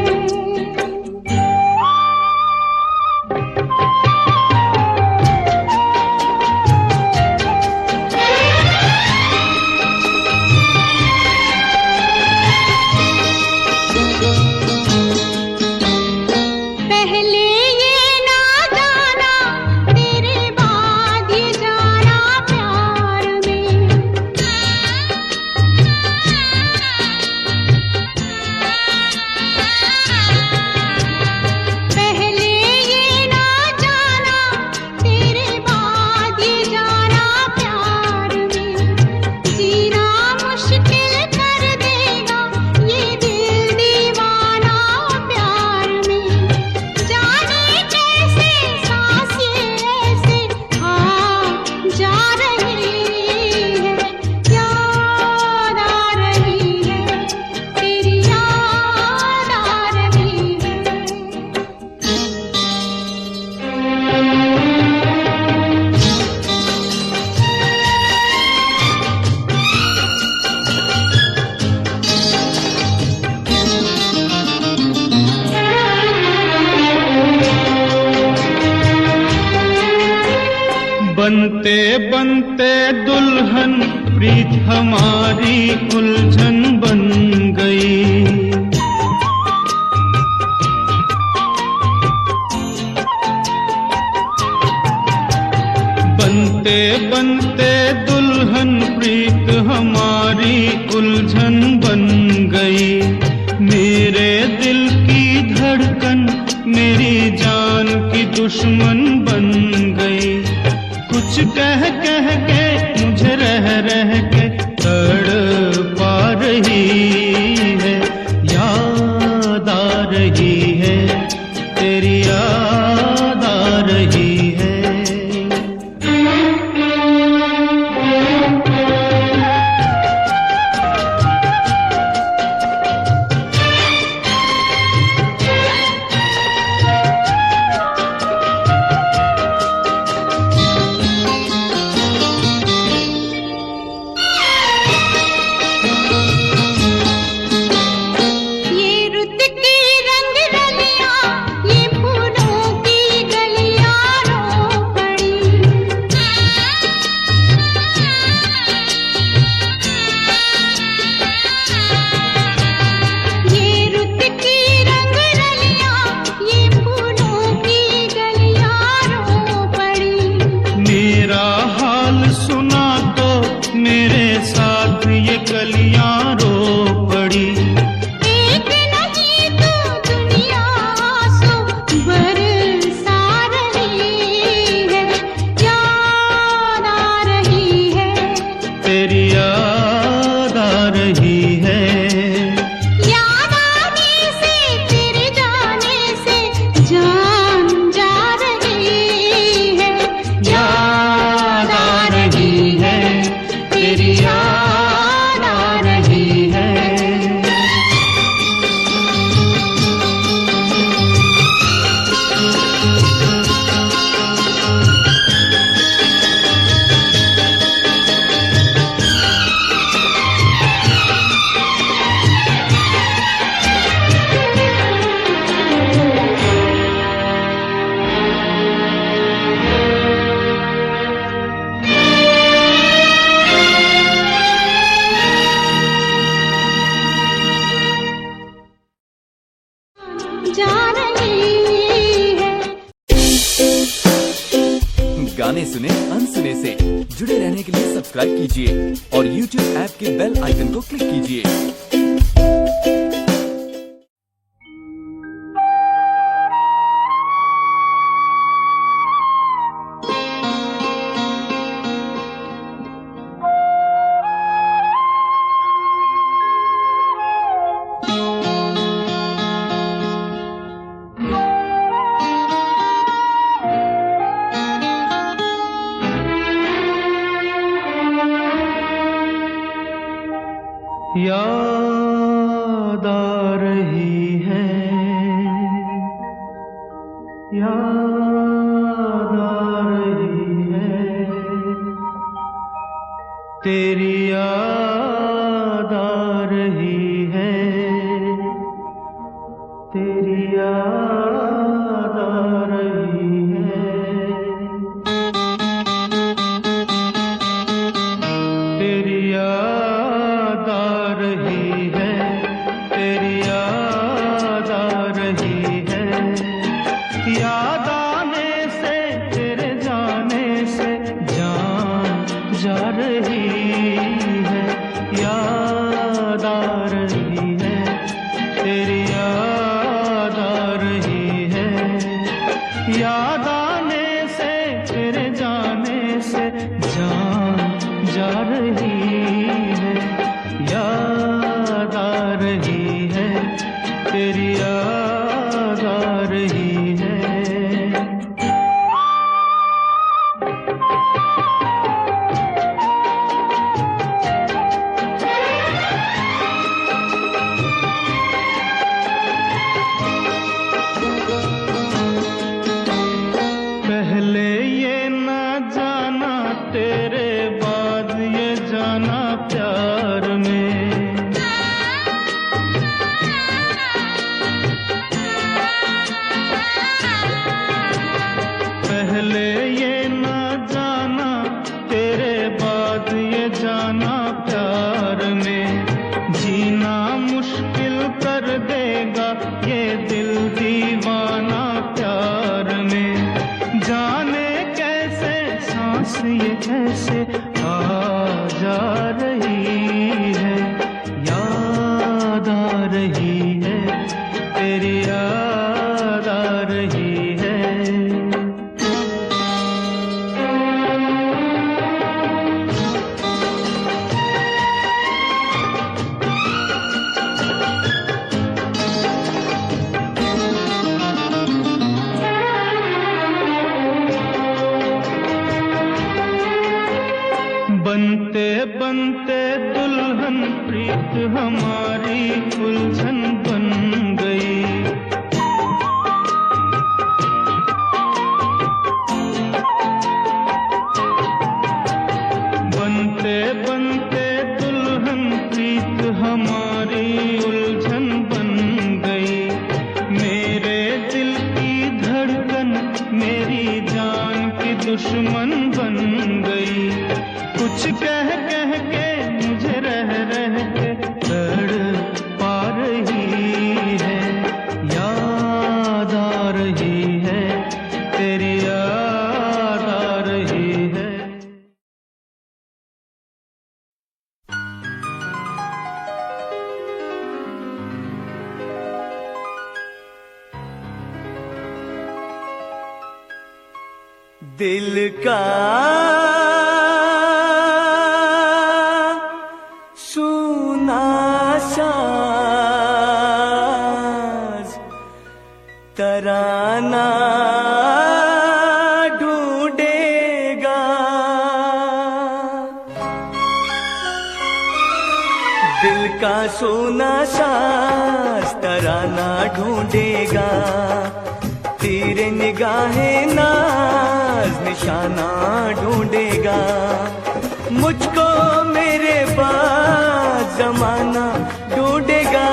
पहले ये ना जाना, तेरे बाद ये जाना प्यार में। पहले ये ना जाना, तेरे बाद ये जाना प्यार में। जीना मुश्किल कर देगा ये दिल दीवाना प्यार में। जाने कैसे सांस ये ऐसे जा रही है। याद आ रही है, तेरी याद आ रही है। बनते बनते दुल्हन प्रीत हमारी उलझन बन गई। बनते बनते दुल्हन प्रीत हमारी उलझन बन गई। मेरे दिल की धड़कन मेरी जान की दुश्मन बन गई। कुछ कह कह के मुझे रह रह के तड़पा रही है। याद आ रही है, तेरी याद आ रही है। गाने सुने अनसुने से। जुड़े रहने के लिए सब्सक्राइब कीजिए और YouTube ऐप के बेल आइकन को क्लिक कीजिए। याद आ रही है, याद आ रही है, तेरी याद आ रही है, तेरी याद आ रही है, तेरी याद आ रही है, तेरी याद आ रही है, याद आने से तेरे जाने से जान जा रही है, याद आ रही है, तेरी याद आ रही है, याद आने से तेरे जाने से जान जा रही है, याद आ रही है, तेरी याद आ रही है। पहले ये ना जाना, तेरे बाद ये जाना प्यार में, पहले ये ना जाना, तेरे बाद ये जाना प्यार में, जीना मुश्किल कर देगा ये दिल दीवाना प्यार में, जाने कैसे सांस ये कैसे आ जा रही है, याद आ रही है, तेरी याद आ रही है। बनते बनते दुल्हन प्रीत हमारी उलझन बन गई, बनते बनते दुल्हन प्रीत हमारी उलझन बन गई, मेरे दिल की धड़कन मेरी जान की दुश्मन बन गई, कुछ कह कह के मुझे रह रह के तड़पा रही है, याद आ रही है, तेरी याद आ रही है। दिल का तराना ढूंढेगा, दिल का सोना साज तराना ढूंढेगा, तेरे निगाहें नाज निशाना ढूंढेगा, मुझको मेरे बाद जमाना ढूंढेगा,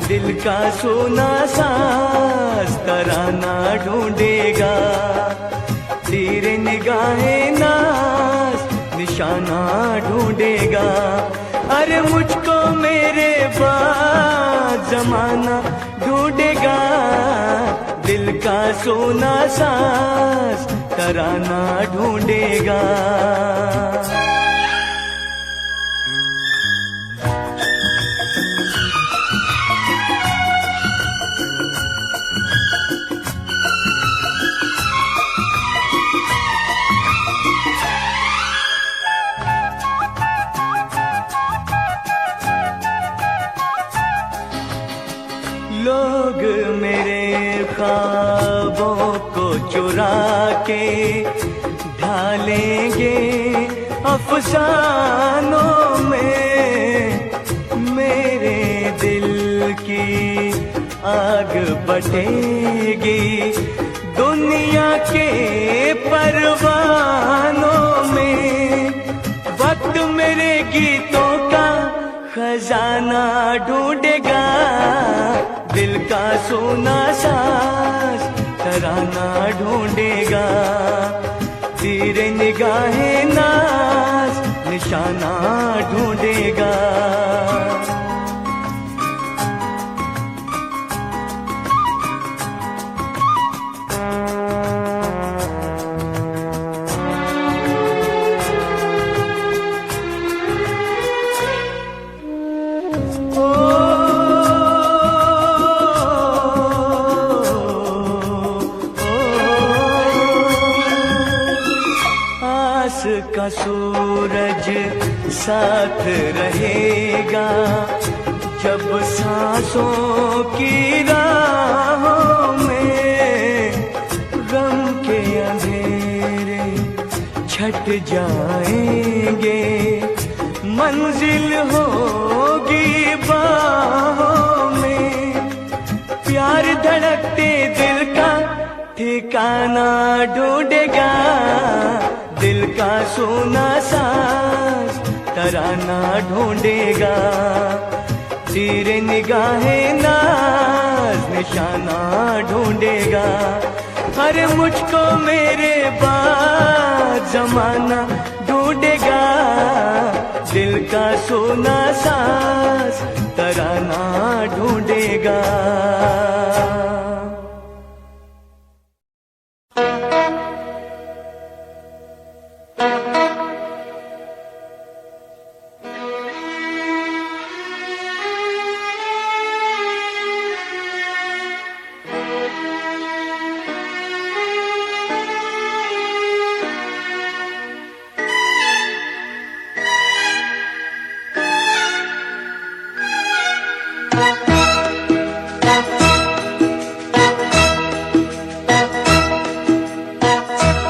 दिल का सोना साज तराना ढूंढेगा, तेरे निगाहें नाज निशाना ढूंढेगा, अरे मुझको मेरे बाद जमाना ढूंढेगा, दिल का सोना साज तराना ढूंढेगा। लोग मेरे ख्वाबों को चुरा के ढालेंगे अफसानों में, मेरे दिल की आग बटेगी दुनिया के परवानों में। वक्त मेरे गीतों का खजाना ढूंढेगा, दिल का सोना साज तराना ढूंढेगा। तेरे निगाहें नाज निशाना ढूंढेगा। का सूरज साथ रहेगा, जब सांसों की राहों में गम के अंधेरे छट जाएंगे। मंजिल होगी बाहों में, प्यार धड़कते दिल का ठिकाना ढूंढेगा। दिल का सोना साज तराना ढूंढेगा। तेरे निगाहें नाज निशाना ढूंढेगा। अरे मुझको मेरे बाद जमाना ढूंढेगा। दिल का सोना साज तराना ढूंढेगा।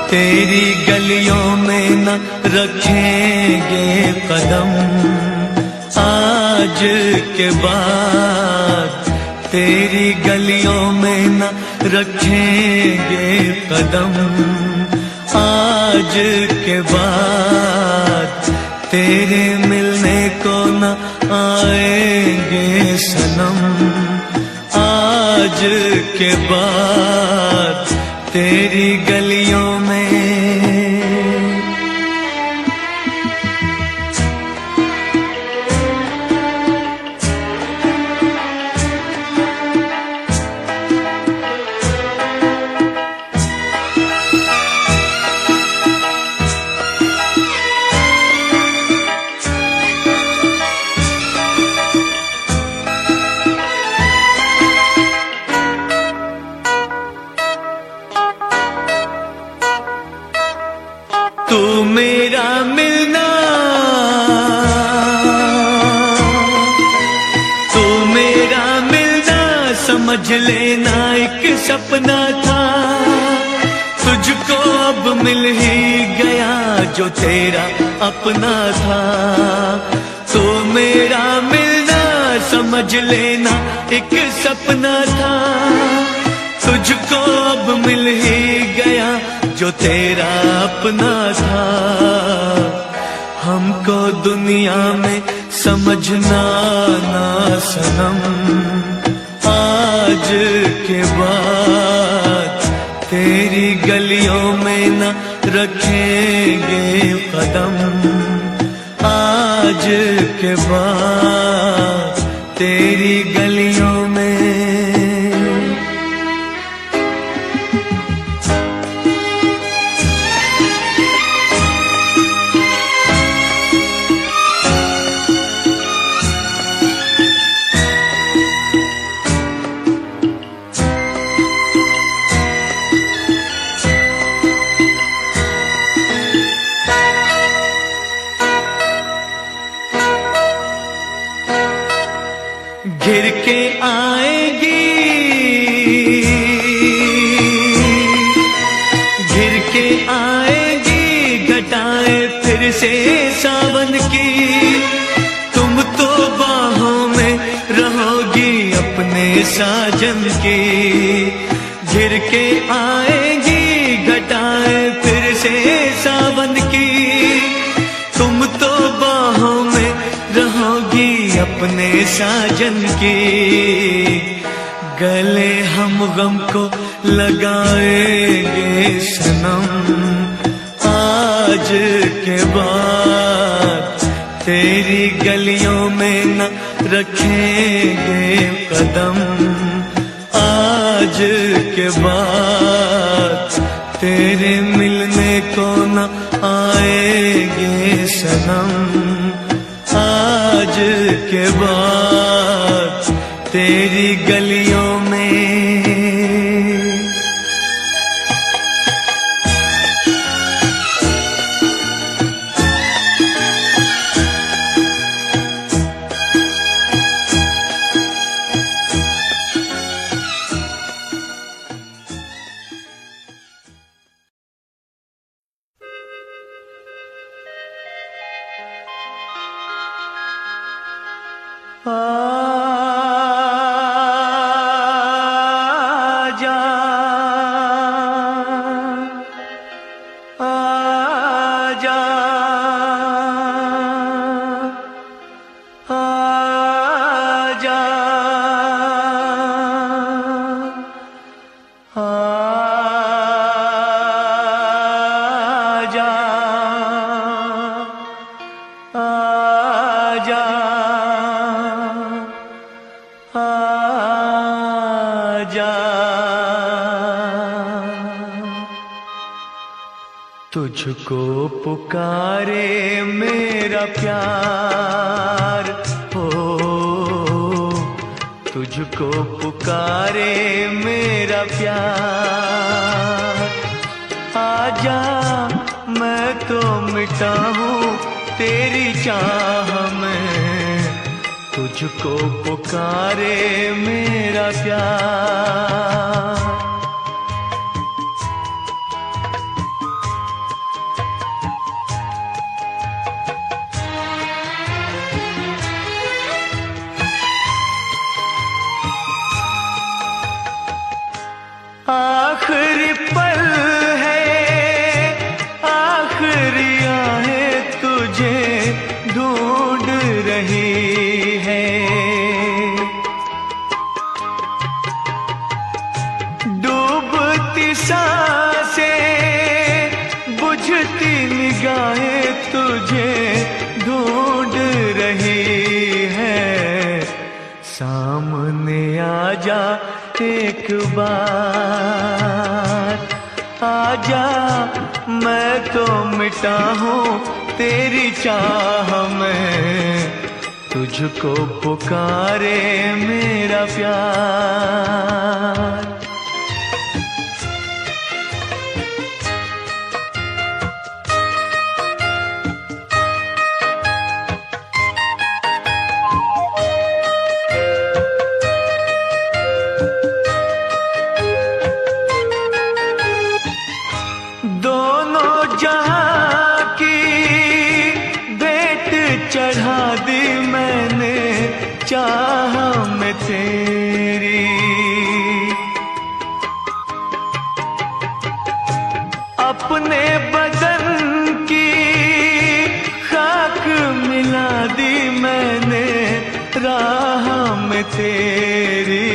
तेरी गलियों में न रखेंगे कदम आज के बाद। तेरी गलियों में न रखेंगे कदम आज के बाद। तेरे मिलने को न आएंगे सनम आज के बाद। तेरी गलियों में तू मेरा मिलना, तू मेरा मिलना समझ लेना एक सपना था। तुझको अब मिल ही गया जो तेरा अपना था। तू मेरा मिलना समझ लेना एक सपना था। तुझको अब मिल ही गया जो तेरा अपना था। हमको दुनिया में समझना ना सनम आज के बाद। तेरी गलियों में न रखेंगे कदम आज के बाद। तेरी गलियों में से सावन की, तुम तो बाहों में रहोगी अपने साजन की। घिर के आएगी घटाएं फिर से सावन की, तुम तो बाहों में रहोगी अपने साजन की। गले हम गम को लगाएंगे सनम, आज के बाद तेरी गलियों में न रखेंगे कदम। आज के बाद तेरे मिलने को न आएंगे सनम। आज के बाद तेरी गलियों में। तुझको पुकारे मेरा प्यार हो, तुझको पुकारे मेरा प्यार। आजा मैं तो मिटा हूँ तेरी चाह में, तुझको पुकारे मेरा प्यार। आखिरी पल है, आखिरी आहें तुझे ढूंढ रही है। डूबती सांसें, बुझती निगाहें तुझे ढूंढ रही है। सामने आजा एक बार, आजा मैं तो मिटा हूँ तेरी चाह में, तुझको पुकारे मेरा प्यार। चढ़ा दी मैंने चाह में तेरी, अपने बदन की खाक मिला दी मैंने राह में तेरी।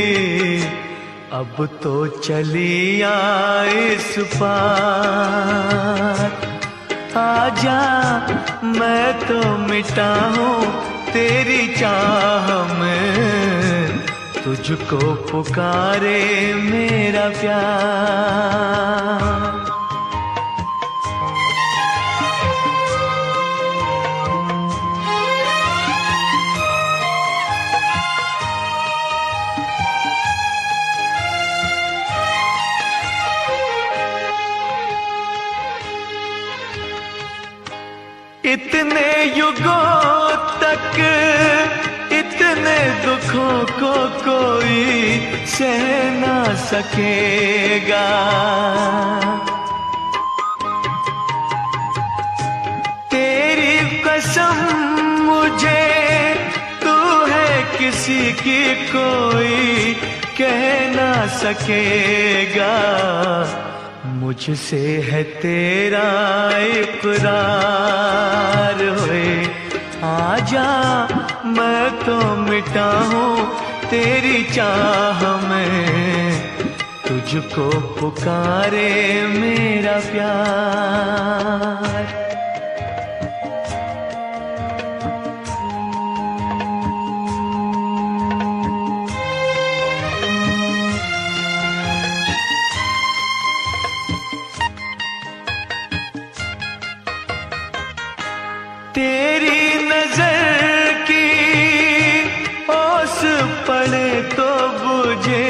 अब तो चली आए इस पार, आजा मैं तो मिटा हूँ तेरी चाह में, तुझको पुकारे मेरा प्यार। इतने युगों तक इतने दुखों को कोई सह ना सकेगा। तेरी कसम मुझे तू है किसी की कोई कह ना सकेगा, मुझसे है तेरा इकरार होए आजा, मैं तो मिटा हूँ तेरी चाह में, तुझको पुकारे मेरा प्यार। तेरी नजर की ओस पड़े तो बुझे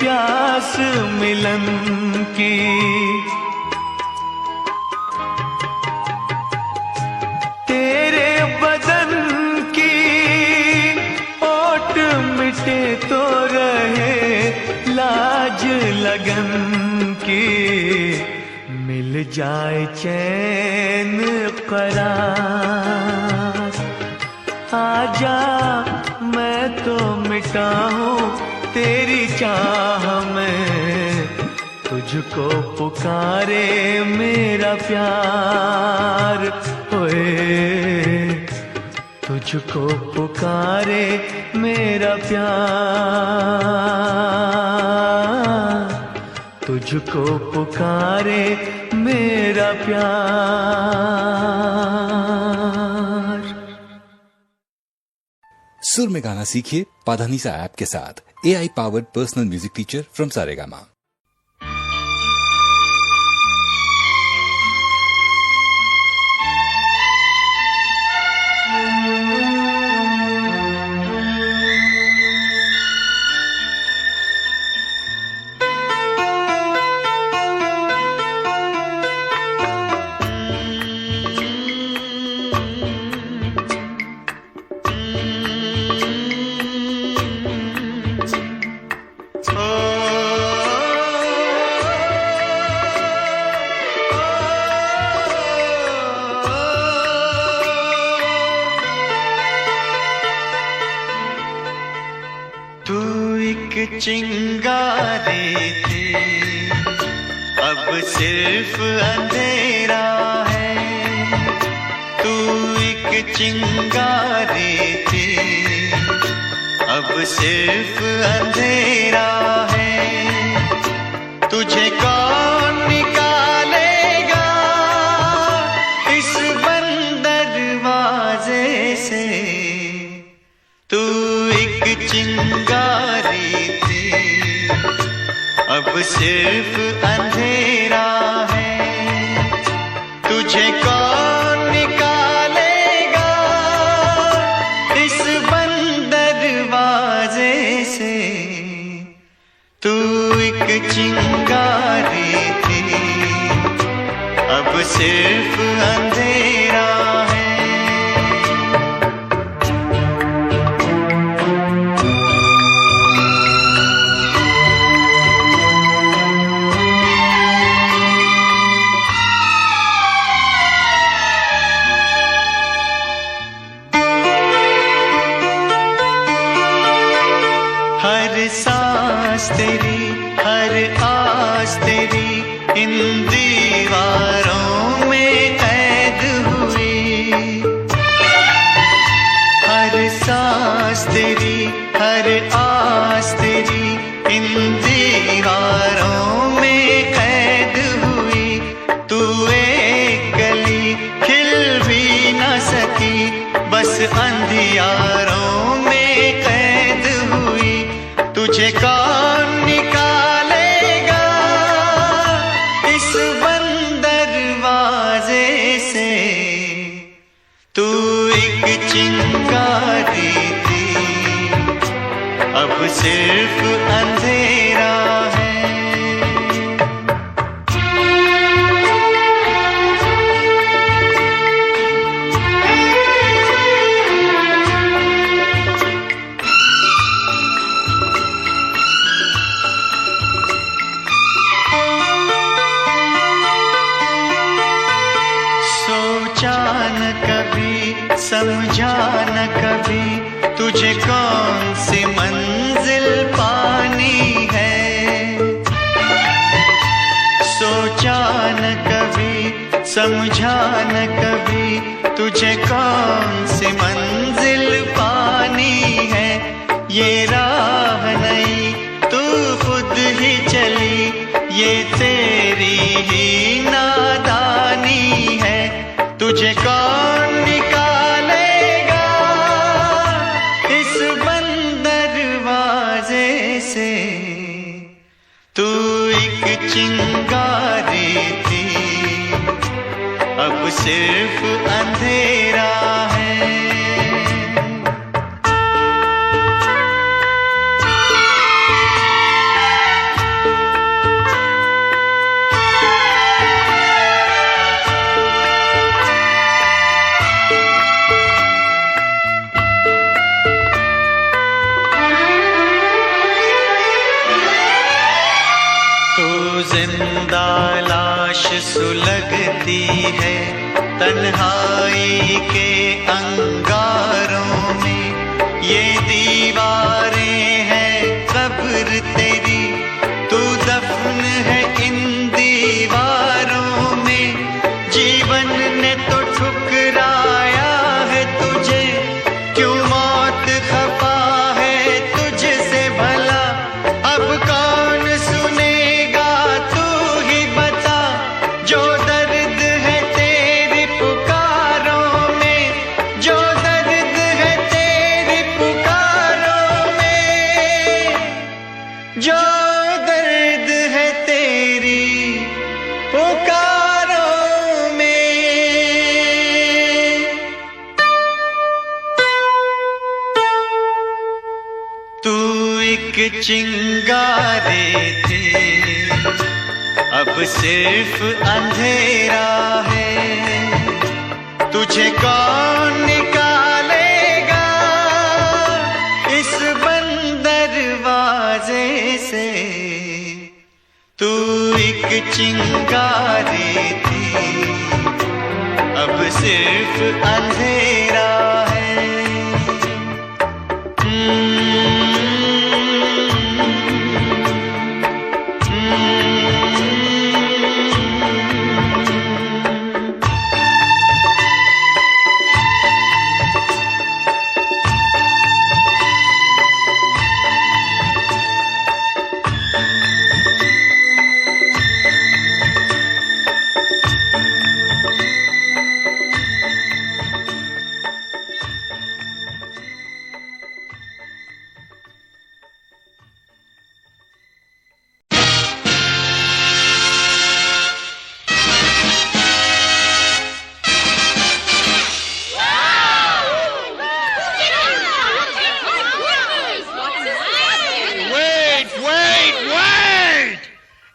प्यास मिलन की, तेरे बदन की ओट मिटे तो रहे लाज लगन की, मिल जाए चैन करार आजा, मैं तो मिटा हूँ तेरी चाह में, तुझको पुकारे मेरा प्यार होए, तुझको पुकारे मेरा प्यार, तुझको पुकारे मेरा प्यार। सुर में गाना सीखिए पाधानीसा ऐप के साथ AI powered personal music teacher from Saregama. चिंगारी थी अब सिर्फ अंधेरा है, तू एक चिंगारी थी अब सिर्फ अंधेरा है, तुझे कौन निकालेगा इस बंद दरवाजे से, तू एक चिंगारी अब सिर्फ अंधेरा है, तुझे कौन निकालेगा इस बंद दरवाजे से, तू एक चिंगारी थी अब सिर्फ अंधेरा है। हर सांस तेरी हर आस तेरी इन दीवारों में कैद हुई, हर सांस तेरी हर आस तेरी इन दीवारों में कैद हुई, तू एक कली खिल भी न सकी बस अंधियारों में कैद हुई, तुझे कौन निकालेगा इस बंद दरवाजे से, तू एक चिंगारी थी अब सिर्फ अंधेरा है। सोचा न कभी समझा न कभी तुझे कौन सी मंजिल पानी है। सोचा न कभी समझा न कभी तुझे कौन सी मंजिल पानी है। ये राह नहीं तू खुद ही चली, ये तेरी ही नादानी है। तुझे कौन निकालेगा इस बंद दरवाजे से। तू एक चिंगारी थी, अब सिर्फ अंधेरा है। जिंदा लाश सुलगती है तन्हाई के अंगारों में। ये दीवारें हैं कब्र तेरी, तू दफन है इन दीवारों में। जीवन ने तो ठुकराया है तुझे, क्यों मौत खफा है तुझसे भला। अब कौन सुनेगा तू ही बता, जो दर्द है तेरी पुकारों में, जो दर्द है तेरी पुकारों में, जो दर्द है तेरी पुकारों में। तू एक चिंगारी थी, अब सिर्फ अंधेरा है। तुझे कौन निकालेगा इस बंद दरवाजे से। तू एक चिंगारी थी, अब सिर्फ अंधेरा है।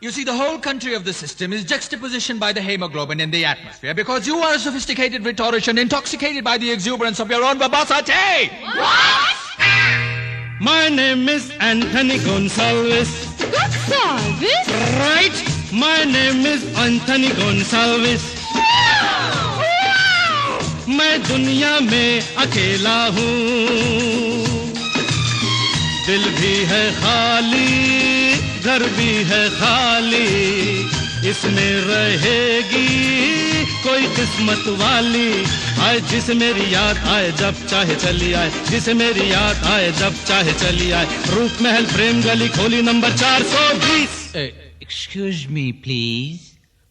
You see, the whole country of the system is juxtapositioned by the hemoglobin in the atmosphere because you are a sophisticated rhetorician intoxicated by the exuberance of your own verbosity. What? My name is Anthony Gonsalves. Gonsalves? Right. My name is Anthony Gonsalves. मैं दुनिया में अकेला हूँ, दिल भी है खाली, घर भी है खाली, इसमें रहेगी कोई किस्मत वाली। आए जिसे मेरी याद आए जब चाहे चली आए, जिसे मेरी याद आए जब चाहे चली आए। रूप महल प्रेम गली खोली number 420। Excuse me, please.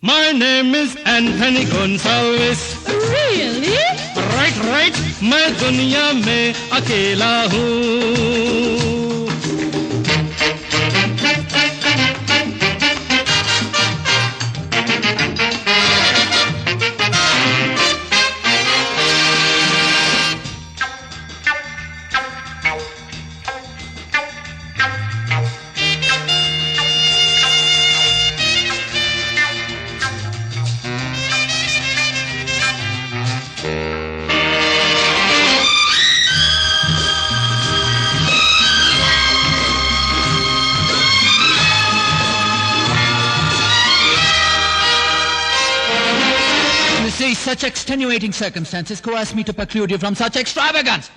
My name is Anthony Gonsalves. Really? Right, right. मैं दुनिया में अकेला हूँ। such extenuating circumstances coerce me to preclude you from such extravagance.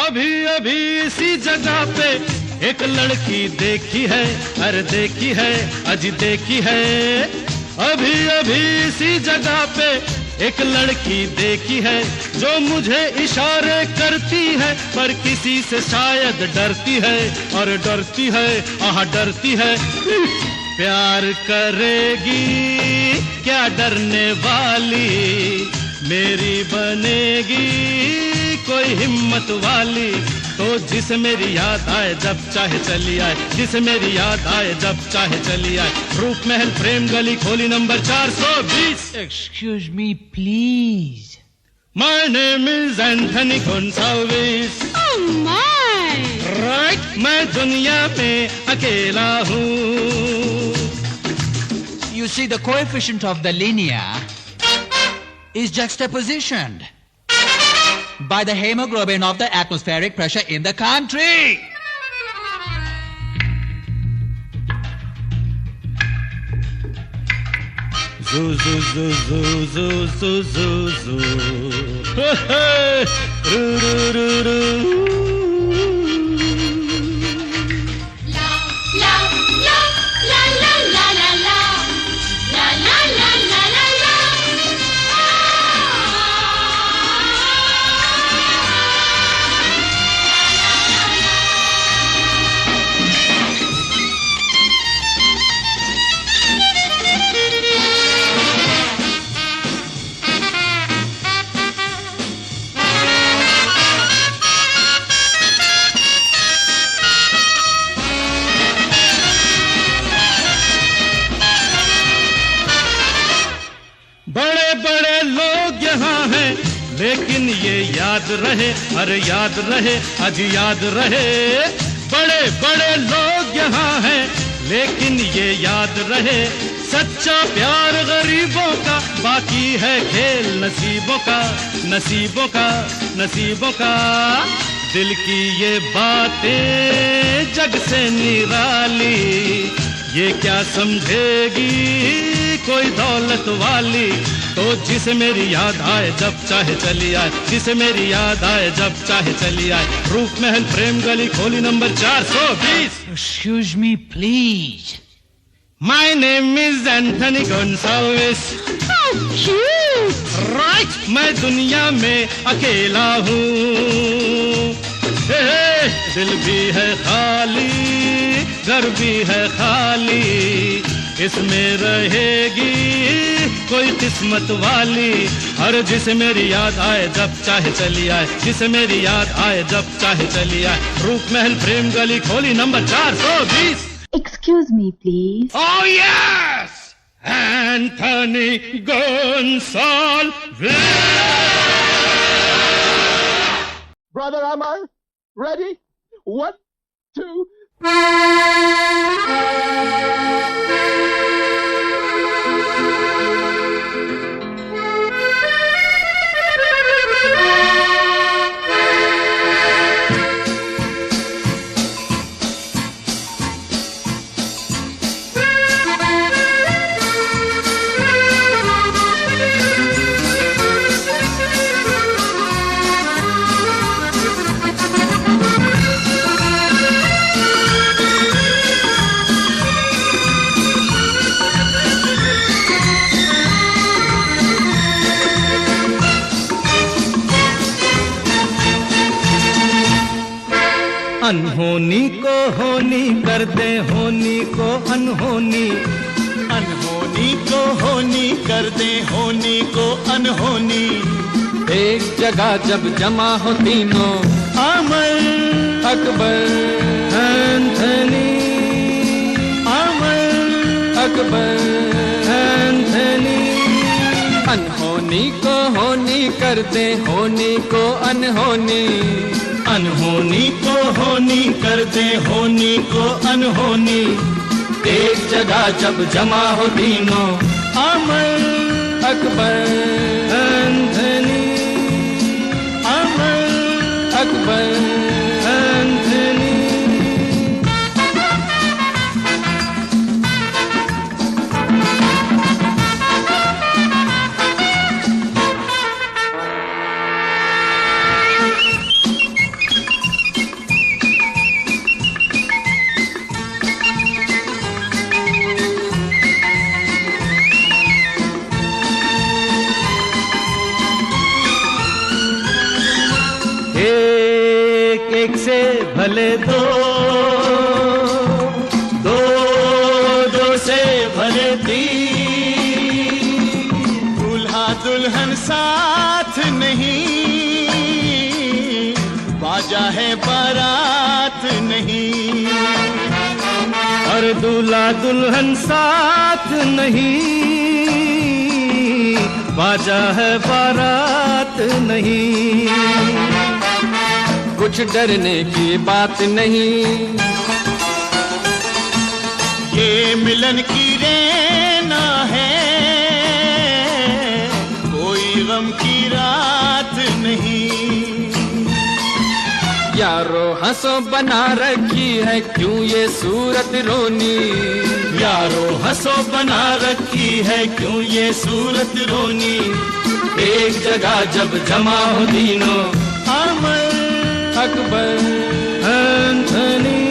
अभी अभी इसी जगह पे एक लड़की देखी है, अरे देखी है, अजी देखी है। अभी अभी इसी जगह पे एक लड़की देखी है जो मुझे इशारे करती है, पर किसी से शायद डरती है, और डरती है, आह डरती है। प्यार करेगी क्या डरने वाली, मेरी बनेगी कोई हिम्मत वाली। तो जिसे मेरी याद आए जब चाहे चली आए, जिसे मेरी याद आए जब चाहे चली आए। रूप महल प्रेम गली खोली number 420। Excuse me, please. My name is Anthony Gonsalves. Oh my! Right, मैं दुनिया में अकेला हूँ। You see, the coefficient of the linear is juxtapositioned by the hemoglobin of the atmospheric pressure in the country. Zoo zoo zoo zoo zoo zoo zoo zoo. Hey, roo roo roo roo. बड़े बड़े लोग यहाँ हैं, लेकिन ये याद रहे, अरे याद रहे, आज याद रहे। बड़े बड़े लोग यहाँ हैं, लेकिन ये याद रहे, सच्चा प्यार गरीबों का, बाकी है खेल नसीबों का, नसीबों का, नसीबों का। दिल की ये बातें जग से निराली, ये क्या समझेगी कोई दौलत वाली। तो जिसे मेरी याद आए जब चाहे चली आए, जिसे मेरी याद आए जब चाहे चली आए। रूप महल प्रेम गली खोली number 420। Excuse me, please. My name is Anthony Gonsalves. How cute! Right, मैं दुनिया में अकेला हूँ। दिल भी है खाली, घर भी है खाली, इसमें रहेगी कोई किस्मत वाली। हर जिसे मेरी याद आए जब चाहे चली आए, जिसे मेरी याद आए जब चाहे चली आए। रूप महल प्रेम गली खोली number 420। Excuse me, please. Oh yes, Anthony Gonsalves. Brother, am I ready? 1, 2. अनहोनी को होनी कर दे, होनी को अनहोनी, अनहोनी को होनी कर दे, होनी को अनहोनी। एक जगह जब जमा हो तीनों, अमर अकबर एंथनी, अमर अकबर एंथनी। अनहोनी को होनी कर दे, होनी को अनहोनी, अनहोनी को होनी कर दे, होनी को अनहोनी। एक जगह जब जमा हो तीनों, अमर अकबर एंथनी, अमर अकबर एंथनी। भले दो, दो दो से भले तीन, दूल्हा दुल्हन साथ नहीं, बाजा है बारात नहीं। और दूल्हा दुल्हन साथ नहीं, बाजा है बारात नहीं। कुछ डरने की बात नहीं, ये मिलन की रेना है, कोई गम की रात नहीं। यारो हंसो बना रखी है क्यों ये सूरत रोनी, यारो हंसो बना रखी है क्यों ये सूरत रोनी। एक जगह जब जमा हो तीनों, अमर अकबर एंथनी,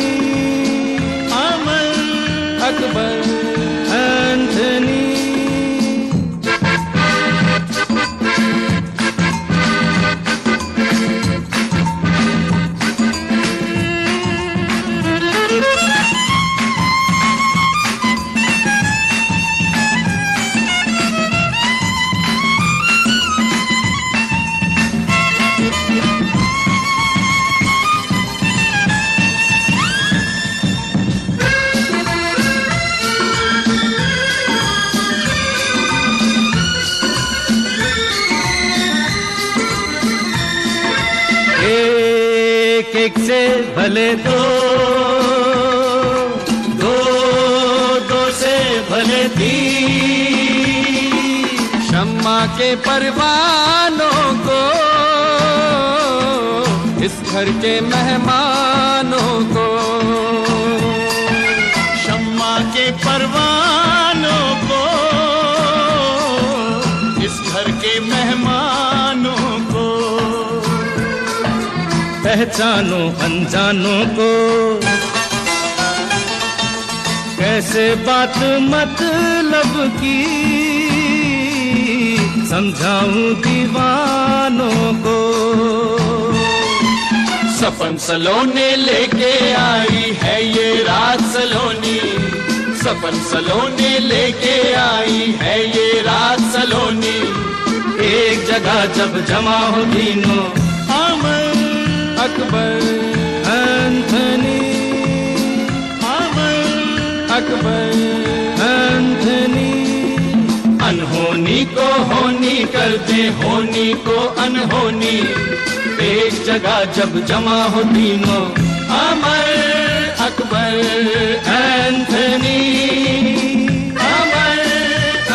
अमर अकबर एंथनी। एक से भले दो, दो दो से भले तीन, शम्मा के परवानों को, इस घर के मेहमानों को, शम्मा के परवानों को, इस घर के मेहमानों को। पहचानो अनजानों को, कैसे बात मतलब की समझाऊं दीवानों को। सपन सलोने लेके आई है ये रात सलोनी, सपन सलोने लेके आई है ये रात सलोनी। एक जगह जब जमा हो तीनों, अमर अकबर एंथनी, अमर अकबर एंथनी। अनहोनी को होनी कर दे, होनी को अनहोनी। एक जगह जब जमा हो तीनों, अमर अकबर एंथनी, अमर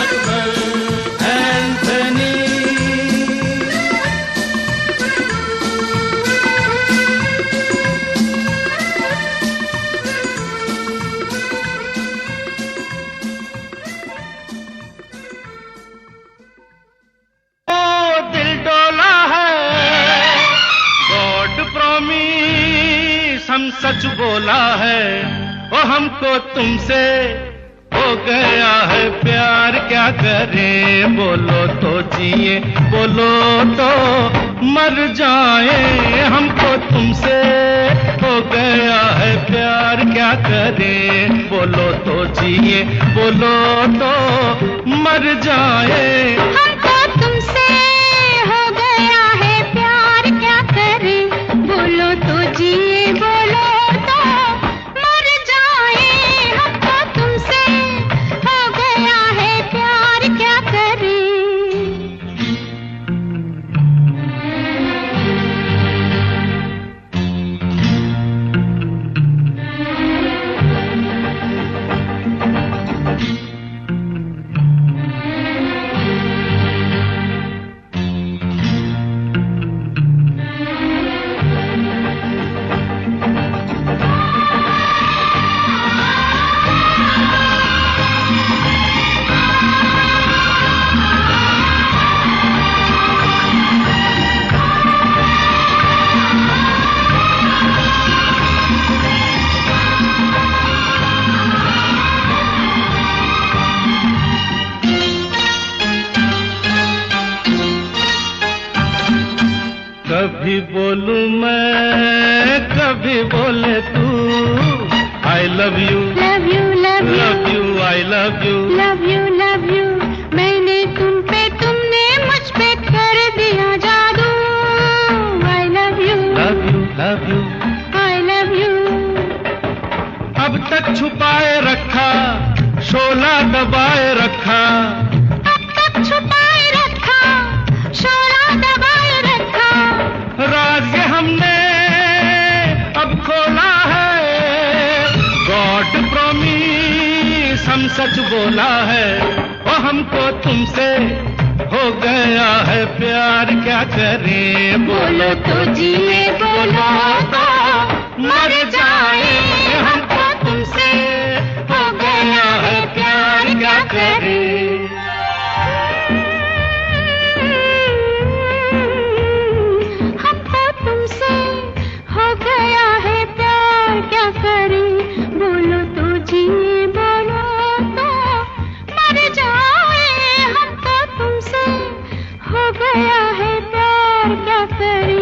अकबर एंथनी। हम सच बोला है, वो हमको तुमसे हो गया है प्यार, क्या करें बोलो तो जिए, बोलो तो मर जाए। हमको तुमसे हो गया है प्यार, क्या करें बोलो तो जिए, बोलो तो मर जाए। हमको तुमसे हो गया है प्यार, क्या करें बोलो तो जिए, बोलो तो मर जाए। हमको तुमसे हो गया है प्यार, क्या करें। कभी बोलूं मैं कभी बोले तू I love you love you love you love you I love you love you love you मैंने तुम पे तुमने मुझ पे कर दिया जादू I love you love you love you I love you अब तक छुपाए रखा शोला दबाए रखा अब तक छुपाए रखा शोला दबाए रखा राज ये हमने अब खोला है गॉड प्रॉमिस हम सच बोला है वो हमको तुमसे हो गया है प्यार क्या करें बोलो तो जिए बोलो तो मर जाए हमको तुमसे हो गया है प्यार क्या करें हमको तुमसे हो गया है प्यार क्या करें बोलो तो जिए बोलो तो मर जाए हमको तुमसे हो गया है प्यार क्या करें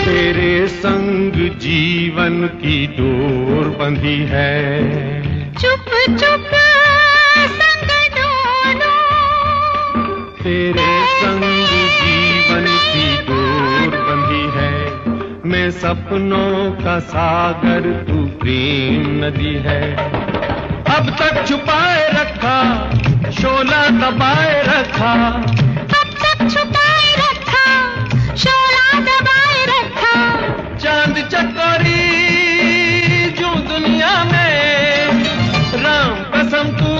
तेरे संग जीवन की डोर बंधी है चुप चुप संग डोलो तेरे संग जीवन की डोर बंधी है मैं सपनों का सागर तू प्रेम नदी है अब तक छुपाए रखा शोला दबाए रखा अब तक छुपाए रखा शोला दबाए रखा चांद चकोरी जो दुनिया में राम कसम तू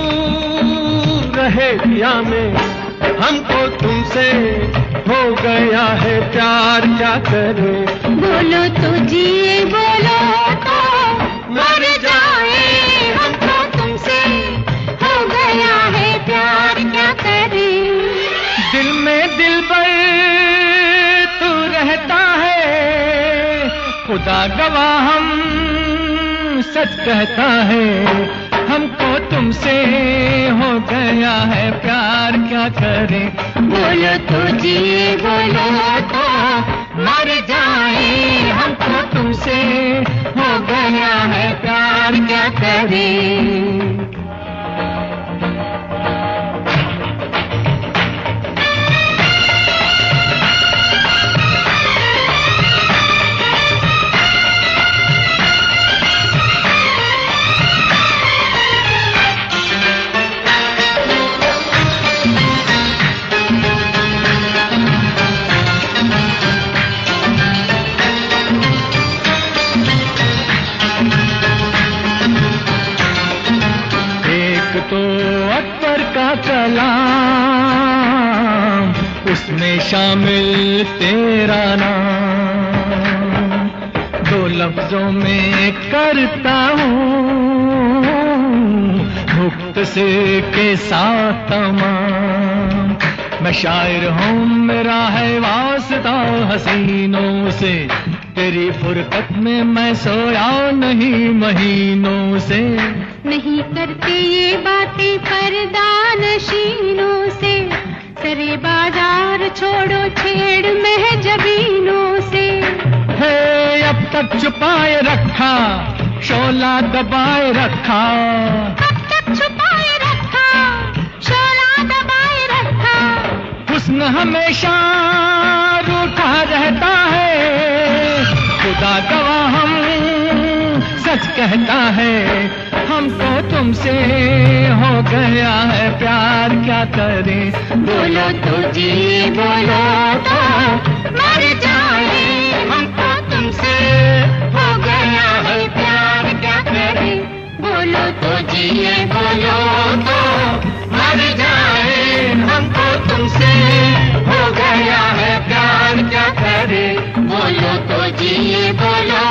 रहे दिया में हमको तुमसे हो गया है प्यार क्या करे बोलो तो जिए बोलो तो मर जाए हमको तुमसे हो गया है प्यार क्या करे दिल में दिल पर तू रहता है खुदा गवाह हम सच कहता है हमको तुमसे हो गया है प्यार क्या करें बोलो तो जिए बोलो तो मर जाए हमको तुमसे हो गया है प्यार क्या करें तो अकबर का कलाम उसमें शामिल तेरा नाम दो लफ्जों में करता हूँ मुक्त से के साथ तमाम मैं शायर हूँ मेरा है वास्ता हसीनों से तेरी फुरकत में मैं सोया नहीं महीनों से नहीं करते ये बातें पर्दानशीनों से सरे बाजार छोड़ो छेड़ महजबीनों से है अब तक छुपाए रखा शोला दबाए रखा अब तक छुपाए रखा शोला दबाए रखा हुस्न हमेशा रूठा रहता है खुदा गवाह हम सच कहता है हमको तुमसे हो गया है प्यार क्या करें बोलो तो जिए बोलो तो मर जाए हमको तुमसे हो गया है प्यार क्या करें बोलो तो जिए बोलो तो मर जाए हमको तुमसे हो गया है प्यार क्या करें बोलो तो जिए बोलो